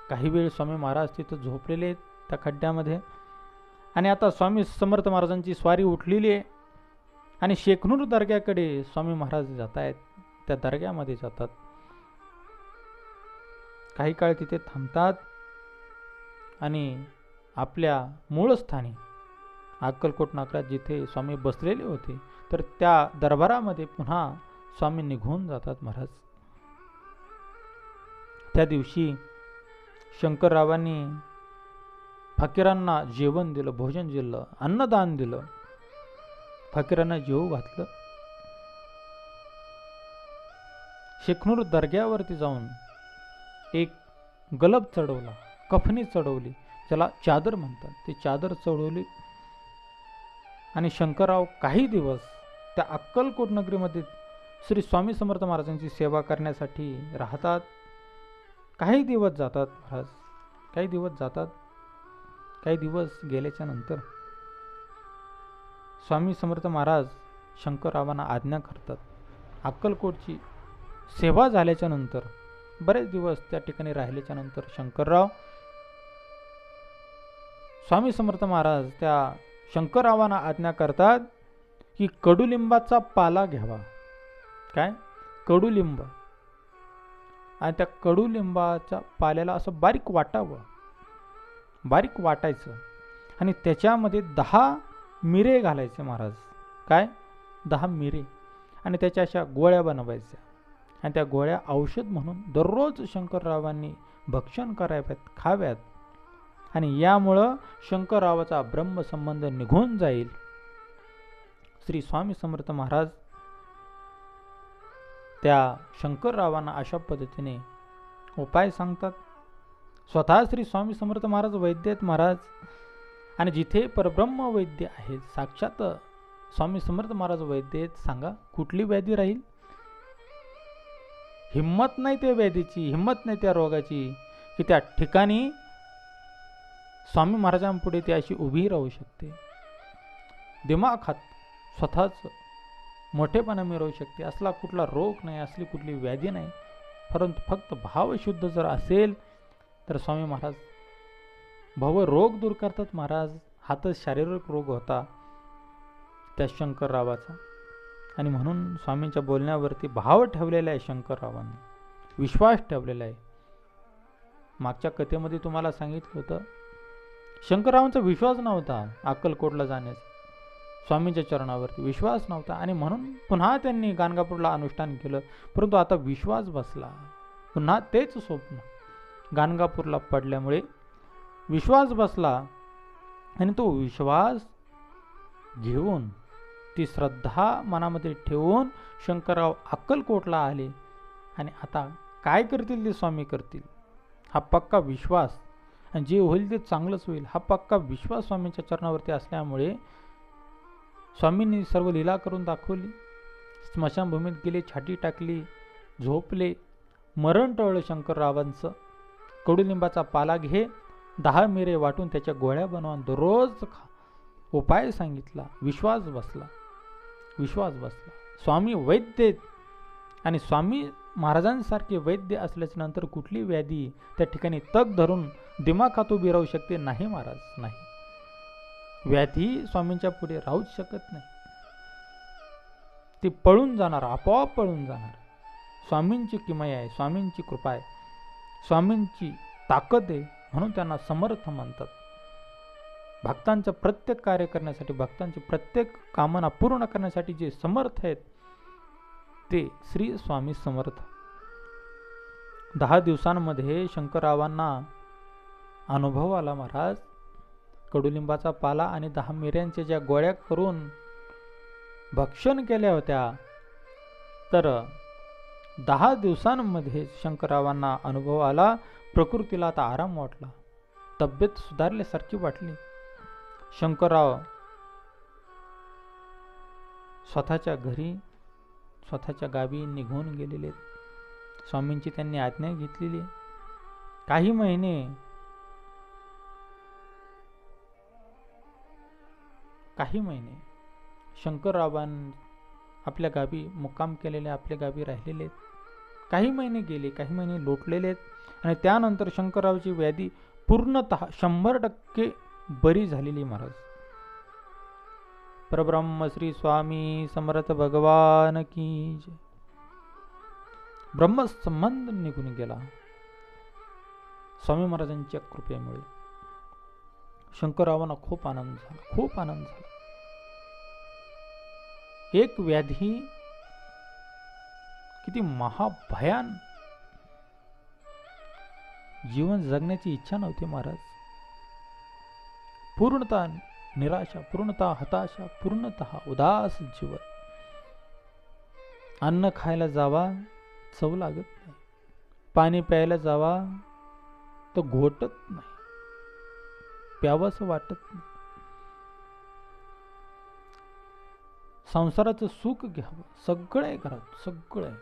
काही वेळ स्वामी महाराज तिथं झोपलेले आहेत त्या खड्ड्यामध्ये, आणि आता स्वामी समर्थ महाराजांची स्वारी उठलेली आहे आणि शेखनूर दर्ग्याकडे स्वामी महाराज जात आहेत. त्या दर्ग्यामध्ये जातात, काही काळ तिथे थांबतात आणि आपल्या मूळ स्थानी अक्कलकोट नागरात जिथे स्वामी बसलेले होते, तर त्या दरबारामध्ये पुन्हा स्वामी निघून जातात महाराज. त्या दिवशी शंकररावांनी फकीरांना जेवण दिलं, भोजन दिलं, अन्नदान दिलं, फकीरांना जेवू घातलं. शेखनूर दर्ग्यावरती जाऊन एक गलब चढवला, कफनी चढवली, ज्याला चादर म्हणतात, ती चादर चढवली आणि शंकरराव काही दिवस त्या अक्कलकोट नगरीमध्ये श्री स्वामी समर्थ महाराजांची सेवा करण्यासाठी राहतात. काही दिवस जातात महाराज, काही दिवस जातात. काही दिवस गेल्याच्या नंतर स्वामी समर्थ महाराज शंकररावांना आज्ञा करतात. अक्कलकोटची सेवा झाल्याच्या नंतर बरेच दिवस त्या ठिकाणी राहिल्याच्या नंतर शंकरराव स्वामी समर्थ महाराज त्या शंकररावांना आज्ञा करतात की कडुलिंबाचा पाला घ्यावा. काय? कडुलिंब. आणि त्या कडुलिंबाच्या पाल्याला असं बारीक वाटावं, बारीक वाटायचं आणि त्याच्यामध्ये 10 मिरे घालायचे महाराज. काय? 10 मिरे. आणि त्याच्या अशा गोळ्या बनवायच्या आणि त्या गोळ्या औषध म्हणून दररोज शंकररावांनी भक्षण कराव्यात, खाव्यात, आणि यामुळं शंकररावाचा ब्रह्मसंबंध निघून जाईल. श्री स्वामी समर्थ महाराज त्या शंकररावांना अशा पद्धतीने उपाय सांगतात. स्वतः श्री स्वामी समर्थ महाराज वैद्य आहेत महाराज, आणि जिथे परब्रह्म वैद्य आहेत, साक्षात स्वामी समर्थ महाराज वैद्य आहेत, सांगा कुठली व्याधी राहील? हिम्मत नाही त्या व्याधीची, हिम्मत नाही त्या रोगाची की त्या ठिकाणी स्वामी महाराजांपुढे ती अशी उभी राहू शकते. दिमाग हात स्वतःच मोठेपणा मिळवू शकते. असला कुठला रोग नाही, असली कुठली व्याधी नाही, परंतु फक्त भावशुद्ध जर असेल तर स्वामी महाराज भव रोग दूर करतात महाराज. हातच शारीरिक रोग होता त्या शंकररावाचा, आणि म्हणून स्वामींच्या बोलण्यावरती भाव ठेवलेला आहे शंकररावांनी, विश्वास ठेवलेला आहे. मागच्या कथेमध्ये तुम्हाला सांगितलं होतं शंकररावांचा विश्वास नव्हता अक्कलकोटला जाण्याचा, स्वामींच्या चरणावरती विश्वास नव्हता, आणि म्हणून पुन्हा त्यांनी गाणगापूरला अनुष्ठान केलं. परंतु आता विश्वास बसला, पुन्हा तेच स्वप्न गाणगापूरला पडल्यामुळे विश्वास बसला, आणि तो विश्वास घेऊन, ती श्रद्धा मनामध्ये ठेवून शंकरराव अक्कलकोटला आले. आणि आता काय करतील ते स्वामी करतील, हा पक्का विश्वास, आणि जे होईल ते चांगलंच होईल, हा पक्का विश्वास स्वामींच्या चरणावरती असल्यामुळे स्वामींनी सर्व लीला करून दाखवली. स्मशानभूमीत गेले, छाटी टाकली, झोपले, मरण टळलं शंकररावांचं. कडुलिंबाचा पाला घे, 10 मिरे वाटून त्याच्या गोळ्या बनवून दररोज खा, उपाय सांगितला. विश्वास बसला, विश्वास बसला. स्वामी वैद्य, आणि स्वामी महाराजांसारखे वैद्य असल्याच्या नंतर कुठली व्याधी त्या ठिकाणी तग धरून दिमाखात उभी राहू शकते? नाही महाराज, नाही. व्याधी स्वामींच्या पुढे राहूच शकत नाही, ती पळून जाणार, आपोआप पळून जाणार. स्वामींची किमया आहे, स्वामींची कृपा आहे, स्वामींची ताकद आहे, म्हणून त्यांना समर्थ म्हणतात. भक्तांचं प्रत्येक कार्य करण्यासाठी, भक्तांची प्रत्येक कामना पूर्ण करण्यासाठी जे समर्थ आहेत ते श्री स्वामी समर्थ. 10 दिवसांमध्ये शंकररावांना अनुभव आला महाराज. कडुलिंबाचा पाला आणि 10 मिऱ्यांच्या ज्या गोळ्या करून भक्षण केल्या होत्या, तर 10 दिवसांमध्ये शंकररावांना अनुभव आला. प्रकृतीला आता आराम वाटला, तब्येत सुधारल्यासारखी वाटली. शंकरराव स्वतःच्या घरी, स्वतःच्या गावी निघून गेलेले. स्वामींची त्यांनी आज्ञा घेतलेली. काही महिने शंकररावां आपल्या गावी मुक्काम केलेले, आपल्या गावी राहिलेले. काही महिने गेले, काही महिने लोटलेले आणि त्यानंतर शंकररावची व्याधी पूर्णतः 100% बरी झालेली महाराज. परब्रह्म श्री स्वामी समर्थ भगवान की जय. ब्रह्मसंबंध निघून गेला स्वामी महाराजांच्या कृपेमुळे. शंकररावांना खूप आनंद झाला, खूप आनंद झाला. एक व्याधी किती महाभयान, जीवन जगण्याची इच्छा नव्हती महाराज. पूर्णतः निराशा, पूर्णतः हताशा, पूर्णतः उदास जीवन. अन्न खायला जावा चव लागत नाही, पाणी प्यायला जावा तर घोटत नाही, प्यावंसं वाटत नाही. संसाराचं सुख घ्यावं, सगळं आहे घरात, सगळं आहे,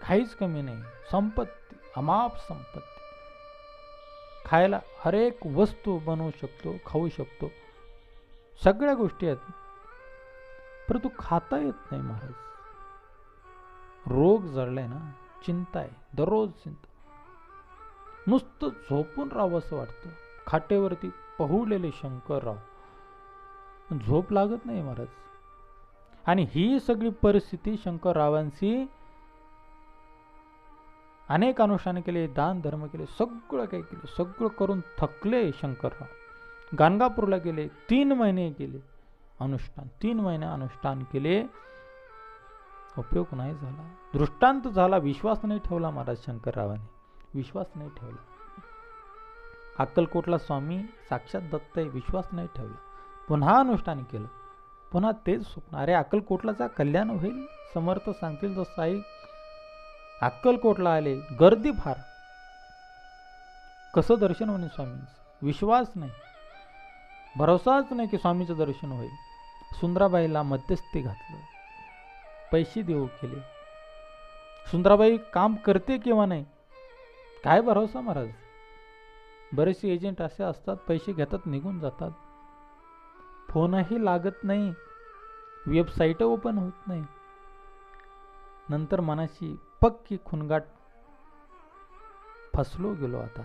काहीच कमी नाही. संपत्ती, अमाप संपत्ती. खायला हरेक वस्तू बनवू शकतो, खाऊ शकतो, सगळ्या गोष्टी आहेत, परंतु खाता येत नाही महाराज. रोग जळलाय ना, चिंता आहे, दररोज चिंता. नुसतं झोपून राहावं असं वाटतं. खाटेवरती पहुडलेले शंकरराव, झोप लागत नाही महाराज. आणि ही सगळी परिस्थिती शंकररावांची अनेक अनुष्ठान केले, दान धर्म केले, सगळं काही केलं, सगळं करून थकले शंकरराव. गाणगापूरला गेले, 3 महिने केले अनुष्ठान, 3 महिने अनुष्ठान केले, उपयोग नाही झाला. दृष्टांत झाला, विश्वास नाही ठेवला महाराज शंकररावांनी, विश्वास नाही ठेवला. अक्कलकोटला स्वामी साक्षात दत्त आहे, विश्वास नाही ठेवला. पुन्हा अनुष्ठान केलं, पुन्हा तेच स्वप्न. अरे अक्कलकोटलाचा कल्याण होईल, समर्थ सांगतील तसं आई. अक्कलकोटला आले, गर्दी फार, कसं दर्शन होणे स्वामींचं? विश्वास नाही, भरोसाच नाही की स्वामीचं दर्शन होईल. सुंदराबाईला मध्यस्थी घातलं, पैसे देऊ केले. सुंदराबाई काम करते किंवा नाही काय भरोसा महाराज. बरेचसे एजंट असे असतात, पैसे घेतात, निघून जातात, फोनही लागत नाही, वेबसाईट ओपन होत नाही. नंतर मनाची पक्की खुणगाट, फसलो गेलो आता,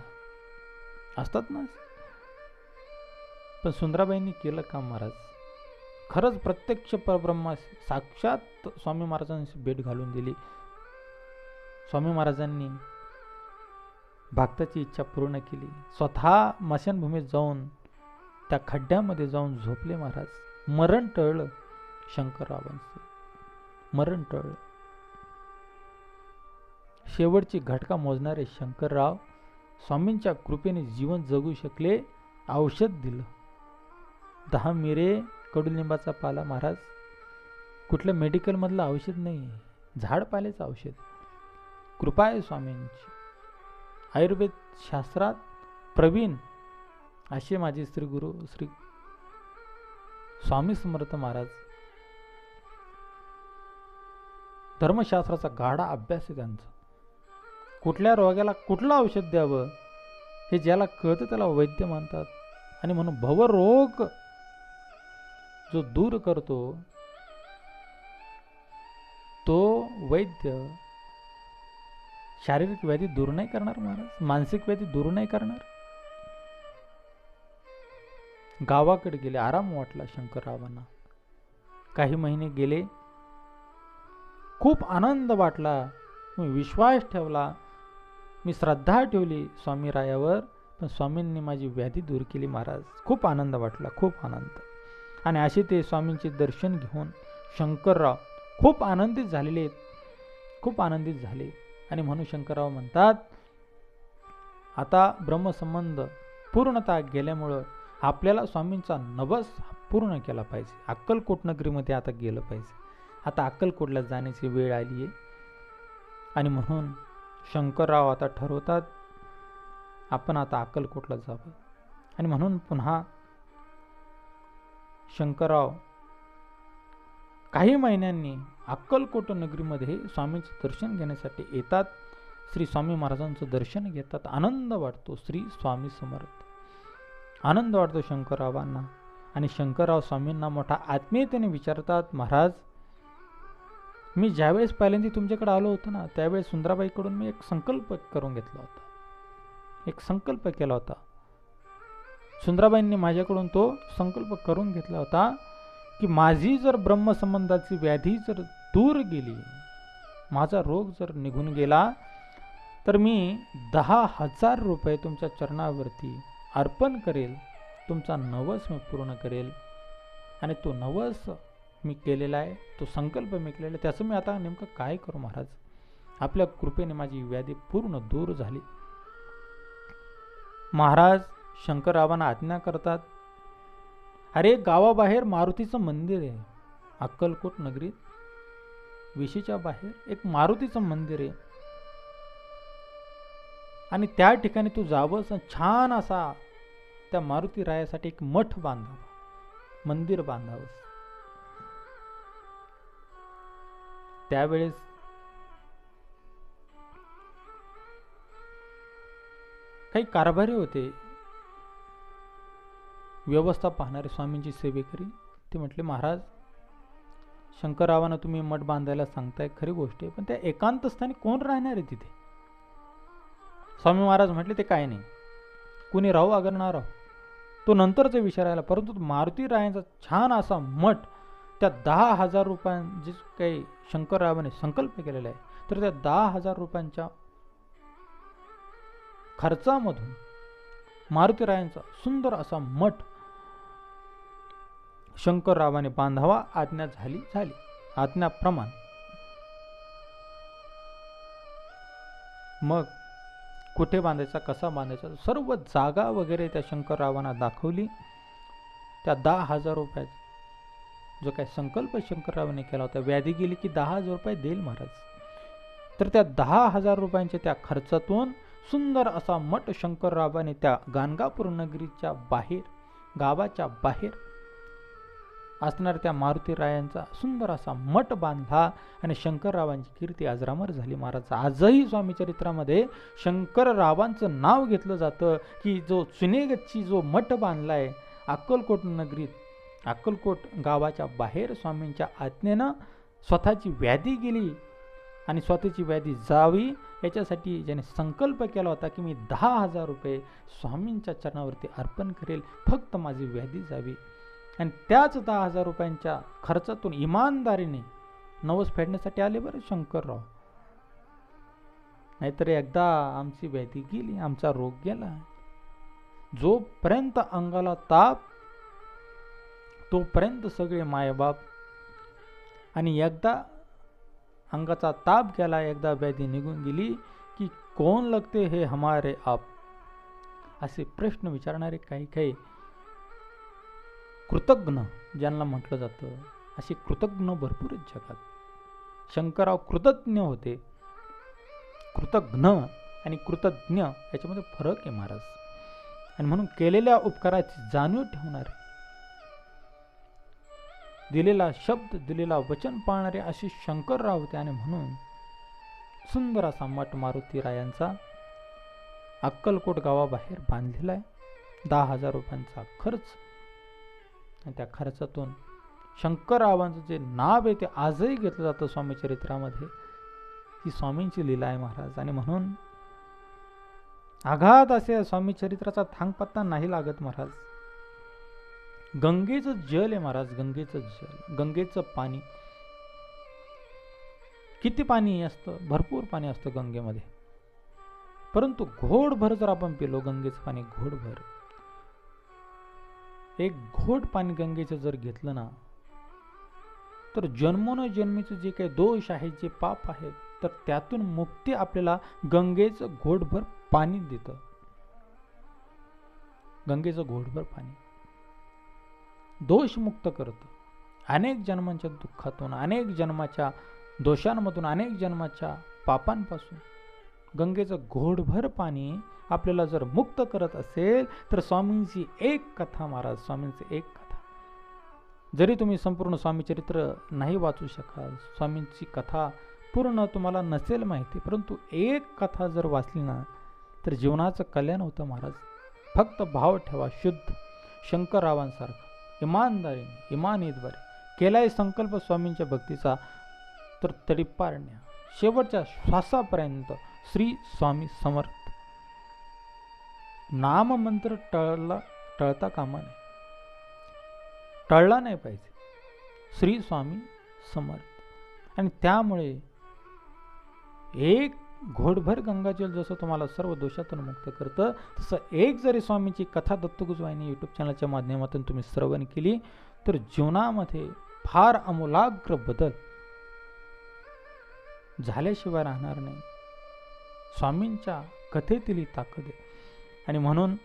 असतात ना. पण सुंदराबाईंनी केलं काम महाराज. खरंच प्रत्यक्ष परब्रह्मा साक्षात स्वामी महाराजांची भेट घालून दिली. स्वामी महाराजांनी भक्ताची इच्छा पूर्ण केली. स्वतः मशानभूमीत जाऊन त्या खड्ड्यामध्ये जाऊन झोपले महाराज. मरण टळलं शंकररावांचं, मरण टळलं. शेवटची घटका मोजणारे शंकरराव स्वामींच्या कृपेने जीवन जगू शकले. औषध दिलं, 10 मिरे, कडुलिंबाचा पाला महाराज. कुठलं मेडिकलमधलं औषध नाही, झाडपाल्याचं औषध. कृपा आहे स्वामींची. आयुर्वेद शास्त्रात प्रवीण असे माझे श्री गुरु श्री स्वामी समर्थ महाराज. धर्मशास्त्राचा गाढा अभ्यास आहे त्यांचा. कुठल्या रोगाला कुठलं औषध द्यावं हे ज्याला कळतं त्याला वैद्य मानतात. आणि म्हणून भवरोग जो दूर करतो तो वैद्य शारीरिक व्याधी दूर नाही करणार महाराज, मानसिक व्याधी दूर नाही करणार. गावाकडे गेले, आराम वाटला शंकररावांना. काही महिने गेले, खूप आनंद वाटला. मी विश्वास ठेवला, मी श्रद्धा ठेवली स्वामीरायावर, पण स्वामींनी माझी व्याधी दूर केली महाराज. खूप आनंद वाटला, खूप आनंद. आणि असे ते स्वामींचे दर्शन घेऊन शंकरराव खूप आनंदित झालेले आहेत, खूप आनंदित झाले. आणि म्हणून शंकरराव म्हणतात, आता ब्रह्मसंबंध पूर्णतः गेल्यामुळं आपल्याला स्वामींचा नवस पूर्ण केला पाहिजे. अक्कलकोट नगरीमध्ये आता गेलं पाहिजे. आता अक्कलकोटला जाण्याची वेळ आली आहे. आणि म्हणून शंकरराव आता ठरवतात, आपण आता अक्कलकोटला जावं. आणि म्हणून पुन्हा शंकरराव काही महिन्यांनी अक्कलकोट नगरीमध्ये स्वामींचं दर्शन घेण्यासाठी येतात. श्री स्वामी महाराजांचं दर्शन घेतात. आनंद वाटतो. श्री स्वामी समर्थ. आनंद वाटतो शंकररावांना. आणि शंकरराव स्वामींना मोठा आत्मीयतेने विचारतात, महाराज, मी ज्यावेळेस पहिल्यांदा तुमच्याकडे आलो होतो ना, त्यावेळेस सुंदराबाईकडून मी एक संकल्प करून घेतला होता, एक संकल्प केला होता. सुंदराबाईंनी माझ्याकडून तो संकल्प करून घेतला होता की माझी जर ब्रह्मसंबंधाची व्याधी जर दूर गेली, माझा रोग जर निघून गेला, तर मी 10,000 रुपये तुमच्या चरणावरती अर्पण करेल. तुमचा नवस मी पूर्ण करेल. आणि तो नवस मी केलेला आहे, तो संकल्प मी केलेला आहे, त्याचं मी आता नेमकं काय करू महाराज? आपल्या कृपेने माझी व्याधी पूर्ण दूर झाली. महाराज शंकररावांना आज्ञा करतात, अरे गावाबाहेर मारुतीचं मंदिर आहे. अक्कलकोट नगरीत विशीच्या बाहेर एक मारुतीचं मंदिर आहे. आणि त्या ठिकाणी तू जावंस, छान असा त्या मारुती रायासाठी एक मठ बांधावा, मंदिर बांधावंस. त्यावेळेस काही कारभारी होते, व्यवस्था पाहणारे, स्वामींची सेवेकरी. ते म्हटले, महाराज शंकररावांना तुम्ही मठ बांधायला सांगताय, खरी गोष्ट आहे, पण त्या एकांत स्थानी कोण राहणार आहे तिथे? स्वामी महाराज म्हटले, ते काय नाही, कुणी राहू अगर ना राहू, तो नंतरचा विषय राहिला, परंतु मारुती रायांचा छान असा मठ, त्या 10,000 रुपयांचे काही शंकररावांनी संकल्प केलेला आहे, तर त्या 10,000 रुपयांच्या खर्चामधून मारुती रायांचा सुंदर असा मठ शंकररावाने बांधावा. आज्ञा झाली, आज्ञाप्रमाण. मग कुठे बांधायचा, कसा बांधायचा, सर्व जागा वगैरे त्या शंकररावांना दाखवली. त्या 10,000 रुपयात जो काय संकल्प शंकररावांनी केला होता, व्याधी गेली की 10,000 रुपये देईल महाराज, तर त्या 10,000 रुपयांच्या त्या खर्चातून सुंदर असा मठ शंकररावांनी त्या गाणगापूर नगरीच्या बाहेर, गावाच्या बाहेर असणाऱ्या त्या मारुती रायांचा सुंदर असा मठ बांधला. आणि शंकररावांची कीर्ती अजरामर झाली महाराज. आजही स्वामी चरित्रामध्ये शंकररावांचं नाव घेतलं जातं की जो चुनेगच्ची जो मठ बांधलाय अक्कलकोट नगरीत, अक्कलकोट गावाच्या बाहेर, स्वामींच्या आज्ञेनं स्वतःची व्याधी गेली आणि स्वतःची व्याधी जावी याच्यासाठी ज्याने संकल्प केला होता की मी 10,000 रुपये स्वामींच्या चरणावरती अर्पण करेल, फक्त माझी व्याधी जावी. आणि त्याच 10,000 रुपयांच्या खर्चातून इमानदारीने नवस फेडण्यासाठी आले बरं शंकरराव. नाहीतर एकदा आमची व्याधी गेली, आमचा रोग गेला, जोपर्यंत अंगाला ताप तोपर्यंत सगळे मायबाप. आणि एकदा अंगाचा ताप गेला, एकदा व्याधी निघून गेली की कोण लगते हे हमारे आप, असे प्रश्न विचारणारे काही काही कृतज्ञ ज्यांना म्हटलं जातं, असे कृतज्ञ भरपूर आहेत जगात. शंकरराव कृतज्ञ होते. कृतज्ञ आणि कृतज्ञ याच्यामध्ये फरक आहे महाराज. आणि म्हणून केलेल्या उपकाराची जाणीव ठेवणारे, दिलेला शब्द, दिलेला वचन पाळणारे असे शंकरराव होते. आणि म्हणून सुंदर असा मठ मारुती रायांचा अक्कलकोट गावाबाहेर बांधलेला आहे. 10,000 रुपयांचा खर्च. आणि त्या खर्चातून शंकररावांचं जे नाव आहे ते आजही घेतलं जातं स्वामी चरित्रामध्ये. ही स्वामींची लीला आहे महाराज. आणि म्हणून आघात असे स्वामी चरित्राचा थांगपत्ता नाही लागत महाराज. गंगेचं जल आहे महाराज, गंगेचं जल, गंगेचं पाणी. किती पाणी असतं? भरपूर पाणी असतं गंगेमध्ये. परंतु घोडभर जर आपण पिलो गंगेचं पाणी, घोडभर, एक घोट पाणी गंगेचं जर घेतलं ना, तर जन्मोनजन्मीचे जे काही दोष आहेत, जे पाप आहेत, तर त्यातून मुक्ती आपल्याला गंगेचं घोटभर पाणी देतं. गंगेचं घोटभर पाणी दोषमुक्त करतं. अनेक जन्मांच्या दुःखातून, अनेक जन्माच्या दोषांमधून, अनेक जन्माच्या पापांपासून गंगेचं घोटभर पाणी आपल्याला जर मुक्त करत असेल, तर स्वामींची एक कथा महाराज, स्वामींची एक कथा, जरी तुम्ही संपूर्ण स्वामी चरित्र नाही वाचू शकाल, स्वामींची कथा पूर्ण तुम्हाला नसेल माहिती, परंतु एक कथा जर वाचली ना, तर जीवनाचं कल्याण होतं महाराज. फक्त भाव ठेवा शुद्ध, शंकररावांसारखा इमानदारीने, इमानीद्वारे केलाय संकल्प स्वामींच्या भक्तीचा, तर तडीपार न्या शेवटच्या श्वासापर्यंत श्री स्वामी समर्थ. नाम मंत्र टळता कामा नये, टळला नाही पाहिजे. श्री स्वामी समर्थ. आणि त्यामुळे एक घोटभर गंगाजल जसं तुम्हाला सर्व दोषातून मुक्त करतं, तसं एक जरी स्वामींची कथा दत्तगुरुवाहिनी यूट्यूब चॅनलच्या माध्यमातून तुम्ही श्रवण केली, तर जीवनामध्ये फार आमूलाग्र बदल झाल्याशिवाय राहणार नाही. स्वामींच्या कथेतील ही ताकद आहे. आणि म्हणून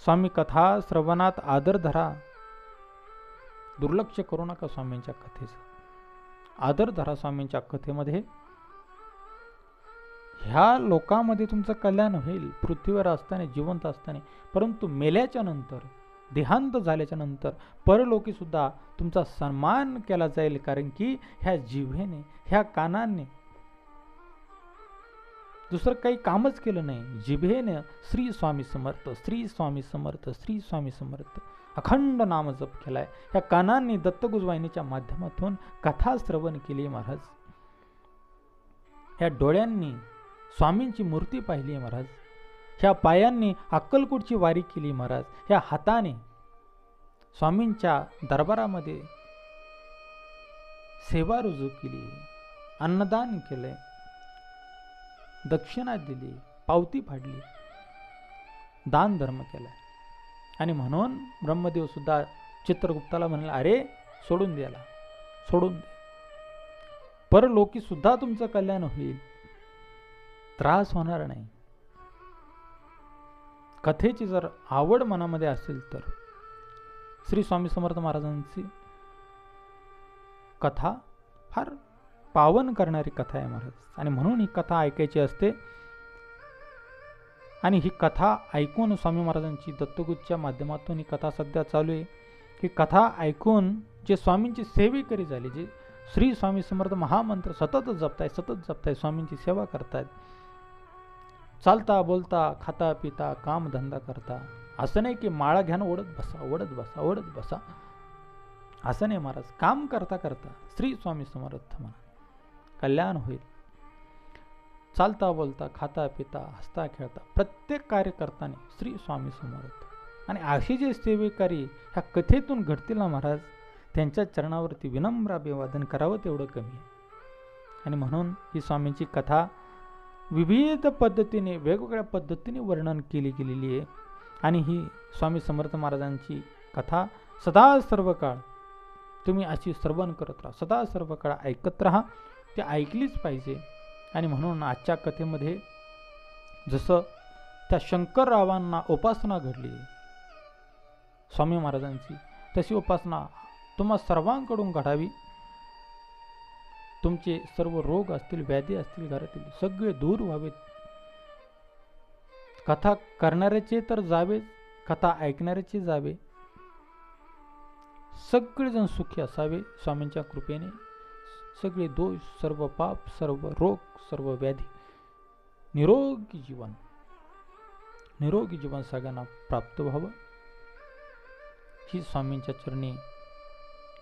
स्वामी कथा श्रवणात आदर धरा, दुर्लक्ष करू नका. स्वामींच्या कथेचा आदर धरा. स्वामींच्या कथेमध्ये ह्या लोकांमध्ये तुमचं कल्याण होईल, पृथ्वीवर असताना, जिवंत असताना, परंतु मेल्याच्या नंतर, देहांत झाल्याच्या नंतर परलोकी सुद्धा तुमचा सन्मान केला जाईल. कारण की ह्या जिव्हेने, ह्या कानाने दुसरं काही कामच केलं नाही. जिभेने श्री स्वामी समर्थ, श्री स्वामी समर्थ, श्री स्वामी समर्थ अखंड नाम जप केलाय. ह्या कानांनी दत्तगुरुवाहिनीच्या माध्यमातून कथा श्रवण केली महाराज. ह्या डोळ्यांनी स्वामींची मूर्ती पाहिली महाराज. ह्या पायांनी अक्कलकोटची वारी केली महाराज. ह्या हाताने स्वामींच्या दरबारामध्ये सेवा रुजू केली, अन्नदान केले, दक्षिणा दिली, पावती फाडली, दान धर्म केलाय. आणि म्हणून ब्रह्मदेव सुद्धा चित्रगुप्ताला म्हणाला, अरे सोडून द्याला, सोडून दे, परलोकी सुद्धा तुमचं कल्याण होईल, त्रास होणार नाही. कथेची जर आवड मनामध्ये असेल तर श्री स्वामी समर्थ महाराजांची कथा फार पावन करणारी कथा आहे महाराज. आणि म्हणून ही कथा ऐकायची असते. आणि ही कथा ऐकून स्वामी महाराजांची दत्तगुरूच्या माध्यमातून ही कथा सध्या चालू आहे. ही कथा ऐकून जे स्वामींची सेवेकरी झाले, जे श्री स्वामी समर्थ महामंत्र सतत जपताय, स्वामींची सेवा करतायत, चालता बोलता, खाता पिता, काम धंदा करता, असं नाही की माळा घ्यान ओढत बसा, असं नाही महाराज. काम करता करता श्री स्वामी समर्थ म्हणा, कल्याण होईल. चालता बोलता, खाता पिता, हसता खेळता, प्रत्येक कार्य करताना श्री स्वामी समर्थ. आणि अशी जे सेवेकारी ह्या कथेतून घडतील ना महाराज, त्यांच्या चरणावरती विनम्र अभिवादन करावं तेवढं कमी आहे. आणि म्हणून ही स्वामींची कथा विविध पद्धतीने, वेगवेगळ्या पद्धतीने वर्णन केली गेलेली आहे. आणि ही स्वामी समर्थ महाराजांची कथा सदा सर्व काळ तुम्ही अशी श्रवण करत राहा, सदा सर्व काळ ऐकत राहा. ते ऐकलीच पाहिजे. आणि म्हणून आजच्या कथेमध्ये जसं त्या शंकररावांना उपासना घडली स्वामी महाराजांची, तशी उपासना तुम्हा सर्वांकडून घडावी. तुमचे सर्व रोग असतील, व्याधी असतील, घरातील सगळे दूर व्हावेत. कथा करणाऱ्याचे तर जावे, कथा ऐकणाऱ्याचे जावे, सगळेजण सुखी असावे स्वामींच्या कृपेने. सगळे दोष, सर्व पाप, सर्व रोग, सर्व व्याधी, निरोगी जीवन सगळ्यांना प्राप्त व्हावं, ही स्वामींच्या चरणी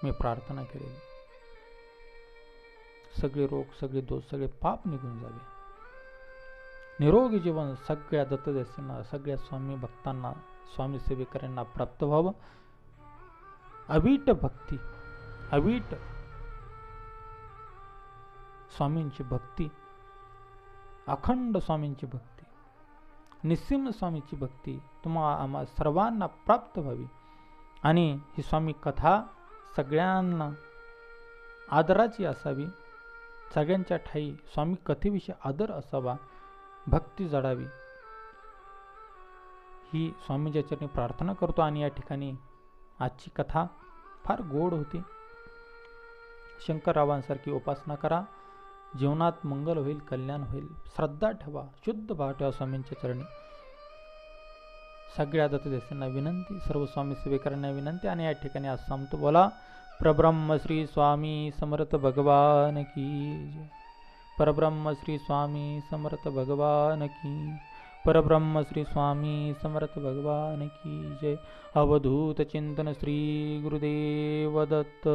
मी प्रार्थना केलेली. सगळे रोग, सगळे दोष, सगळे पाप निघून जावे. निरोगी जीवन सगळ्या दत्तदेसांना, सगळ्या स्वामी भक्तांना, स्वामी सेवेकऱ्यांना प्राप्त व्हावं. अवीट भक्ती, अवीट स्वामींची भक्ती, अखंड स्वामींची भक्ती, निस्सीम स्वामीची भक्ती तुम्हाला आम्हा सर्वांना प्राप्त व्हावी. आणि ही स्वामी कथा सगळ्यांना आदराची असावी. सगळ्यांच्या ठाई स्वामी कथेविषयी आदर असावा, भक्ती जडावी, ही स्वामींच्या चरणी प्रार्थना करतो. आणि या ठिकाणी आजची कथा फार गोड होती. शंकररावांसारखी उपासना करा, जीवनात मंगल होईल, कल्याण होईल. श्रद्धा ठेवा, शुद्ध भाव ठेवा स्वामींच्या चरणी. सगळ्या दत्तदेसांना विनंती, सर्व स्वामी सेवेकरांना विनंती. आणि या ठिकाणी आज सांगतो, बोला परब्रह्म श्री स्वामी समर्थ भगवान की जय. परब्रह्म श्री स्वामी समर्थ भगवान की. परब्रह्म श्री स्वामी समर्थ भगवान की जय. अवधूत चिंतन श्री गुरुदेव दत्त.